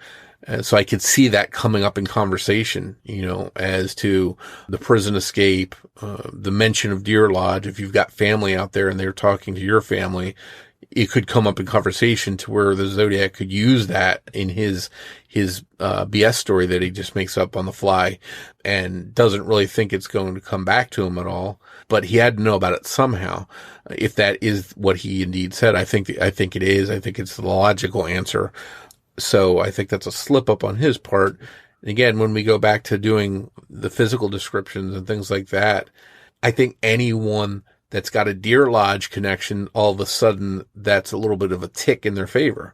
And so I could see that coming up in conversation, as to the prison escape, the mention of Deer Lodge. If you've got family out there and they're talking to your family, it could come up in conversation to where the Zodiac could use that in his BS story that he just makes up on the fly and doesn't really think it's going to come back to him at all. But he had to know about it somehow. If that is what he indeed said, I think it is. I think it's the logical answer. So I think that's a slip up on his part. And again, when we go back to doing the physical descriptions and things like that, I think anyone that's got a Deer Lodge connection, all of a sudden, that's a little bit of a tick in their favor.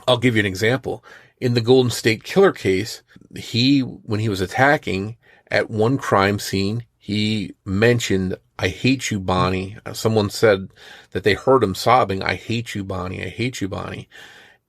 I'll give you an example. In the Golden State Killer case, when he was attacking at one crime scene, he mentioned, "I hate you, Bonnie." Someone said that they heard him sobbing, "I hate you, Bonnie. I hate you, Bonnie."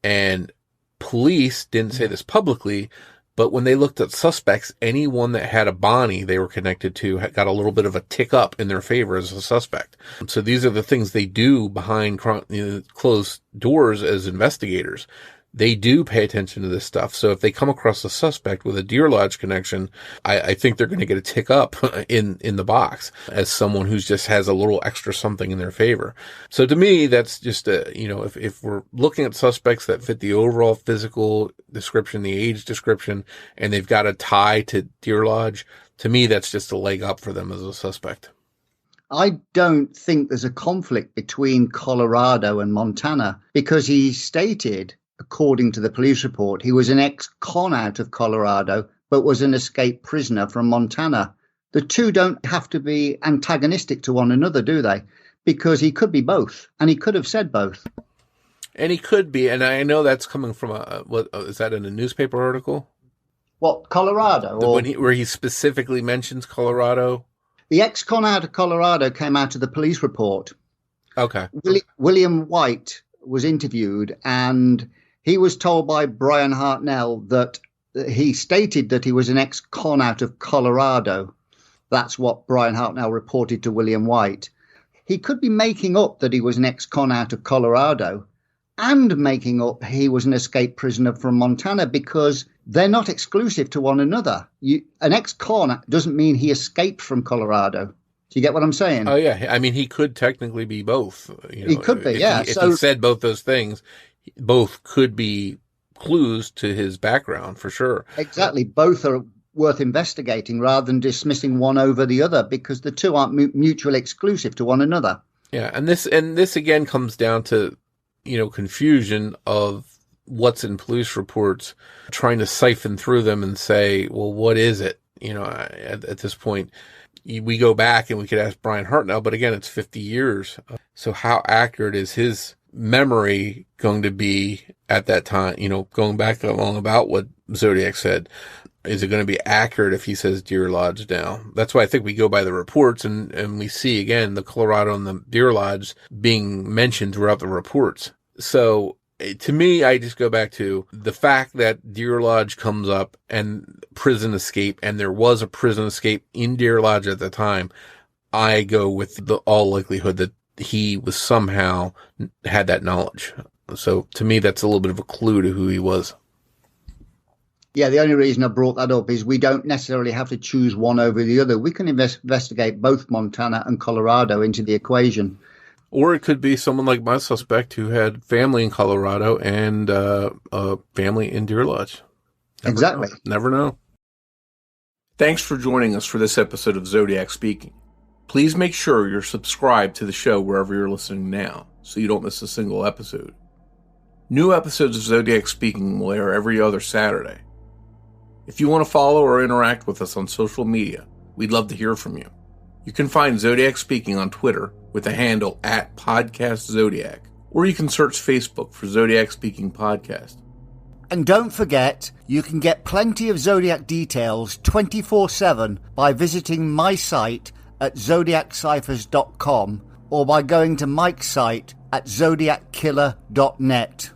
And police didn't say this publicly, but when they looked at suspects, anyone that had a Bonnie they were connected to got a little bit of a tick up in their favor as a suspect. So these are the things they do behind closed doors as investigators. They do pay attention to this stuff. So if they come across a suspect with a Deer Lodge connection, I think they're going to get a tick up in the box as someone who just has a little extra something in their favor. So to me, that's just if we're looking at suspects that fit the overall physical description, the age description, and they've got a tie to Deer Lodge, to me, that's just a leg up for them as a suspect. I don't think there's a conflict between Colorado and Montana, because he stated, according to the police report, he was an ex-con out of Colorado, but was an escaped prisoner from Montana. The two don't have to be antagonistic to one another, do they? Because he could be both, and he could have said both. And he could be, and I know that's coming from is that in a newspaper article? What, Colorado? Where he specifically mentions Colorado? The ex-con out of Colorado came out of the police report. Okay. William White was interviewed, and he was told by Brian Hartnell that he stated that he was an ex-con out of Colorado. That's what Brian Hartnell reported to William White. He could be making up that he was an ex-con out of Colorado and making up he was an escaped prisoner from Montana, because they're not exclusive to one another. An ex-con doesn't mean he escaped from Colorado. Do you get what I'm saying? Oh, yeah. I mean, he could technically be both. He could be, yeah. If he said both those things, both could be clues to his background, for sure. Exactly. Both are worth investigating rather than dismissing one over the other, because the two aren't mutually exclusive to one another. Yeah, and this again comes down to, confusion of what's in police reports, trying to siphon through them and say, well, what is it? At this point, we go back and we could ask Brian Hartnell, but again, it's 50 years. So how accurate is his memory going to be at that time? Going back along about what Zodiac said, is it going to be accurate if he says Deer Lodge now? That's why I think we go by the reports, and we see again the Colorado and the Deer Lodge being mentioned throughout the reports. So to me, I just go back to the fact that Deer Lodge comes up and prison escape, and there was a prison escape in Deer Lodge at the time. I go with the all likelihood that he was somehow had that knowledge. So to me, that's a little bit of a clue to who he was. Yeah, the only reason I brought that up is we don't necessarily have to choose one over the other. We can investigate both Montana and Colorado into the equation. Or it could be someone like my suspect who had family in Colorado and a family in Deer Lodge. Exactly. Never know. Thanks for joining us for this episode of Zodiac Speaking. Please make sure you're subscribed to the show wherever you're listening now, so you don't miss a single episode. New episodes of Zodiac Speaking will air every other Saturday. If you want to follow or interact with us on social media, we'd love to hear from you. You can find Zodiac Speaking on Twitter with the handle @PodcastZodiac, or you can search Facebook for Zodiac Speaking Podcast. And don't forget, you can get plenty of Zodiac details 24/7 by visiting my site at zodiacciphers.com or by going to Mike's site at zodiackiller.net.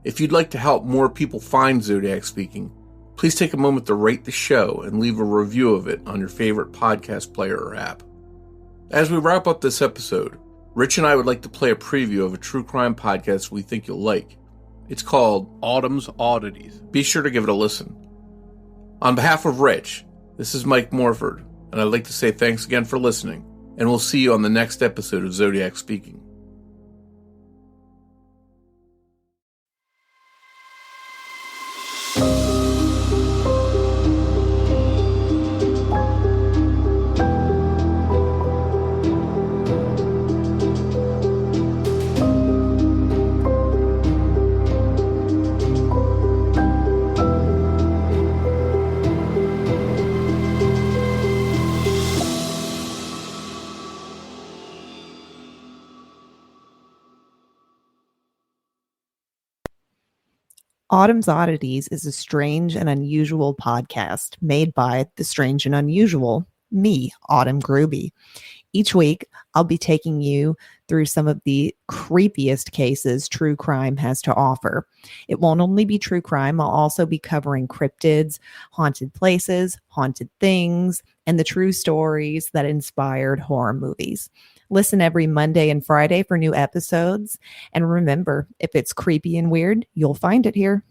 If you'd like to help more people find Zodiac Speaking, please take a moment to rate the show and leave a review of it on your favorite podcast player or app. As we wrap up this episode, Rich and I would like to play a preview of a true crime podcast we think you'll like. It's called Autumn's Oddities. Be sure to give it a listen. On behalf of Rich, this is Mike Morford, and I'd like to say thanks again for listening, and we'll see you on the next episode of Zodiac Speaking. Autumn's Oddities is a strange and unusual podcast made by the strange and unusual, me, Autumn Gruby. Each week, I'll be taking you through some of the creepiest cases true crime has to offer. It won't only be true crime, I'll also be covering cryptids, haunted places, haunted things, and the true stories that inspired horror movies. Listen every Monday and Friday for new episodes. And remember, if it's creepy and weird, you'll find it here.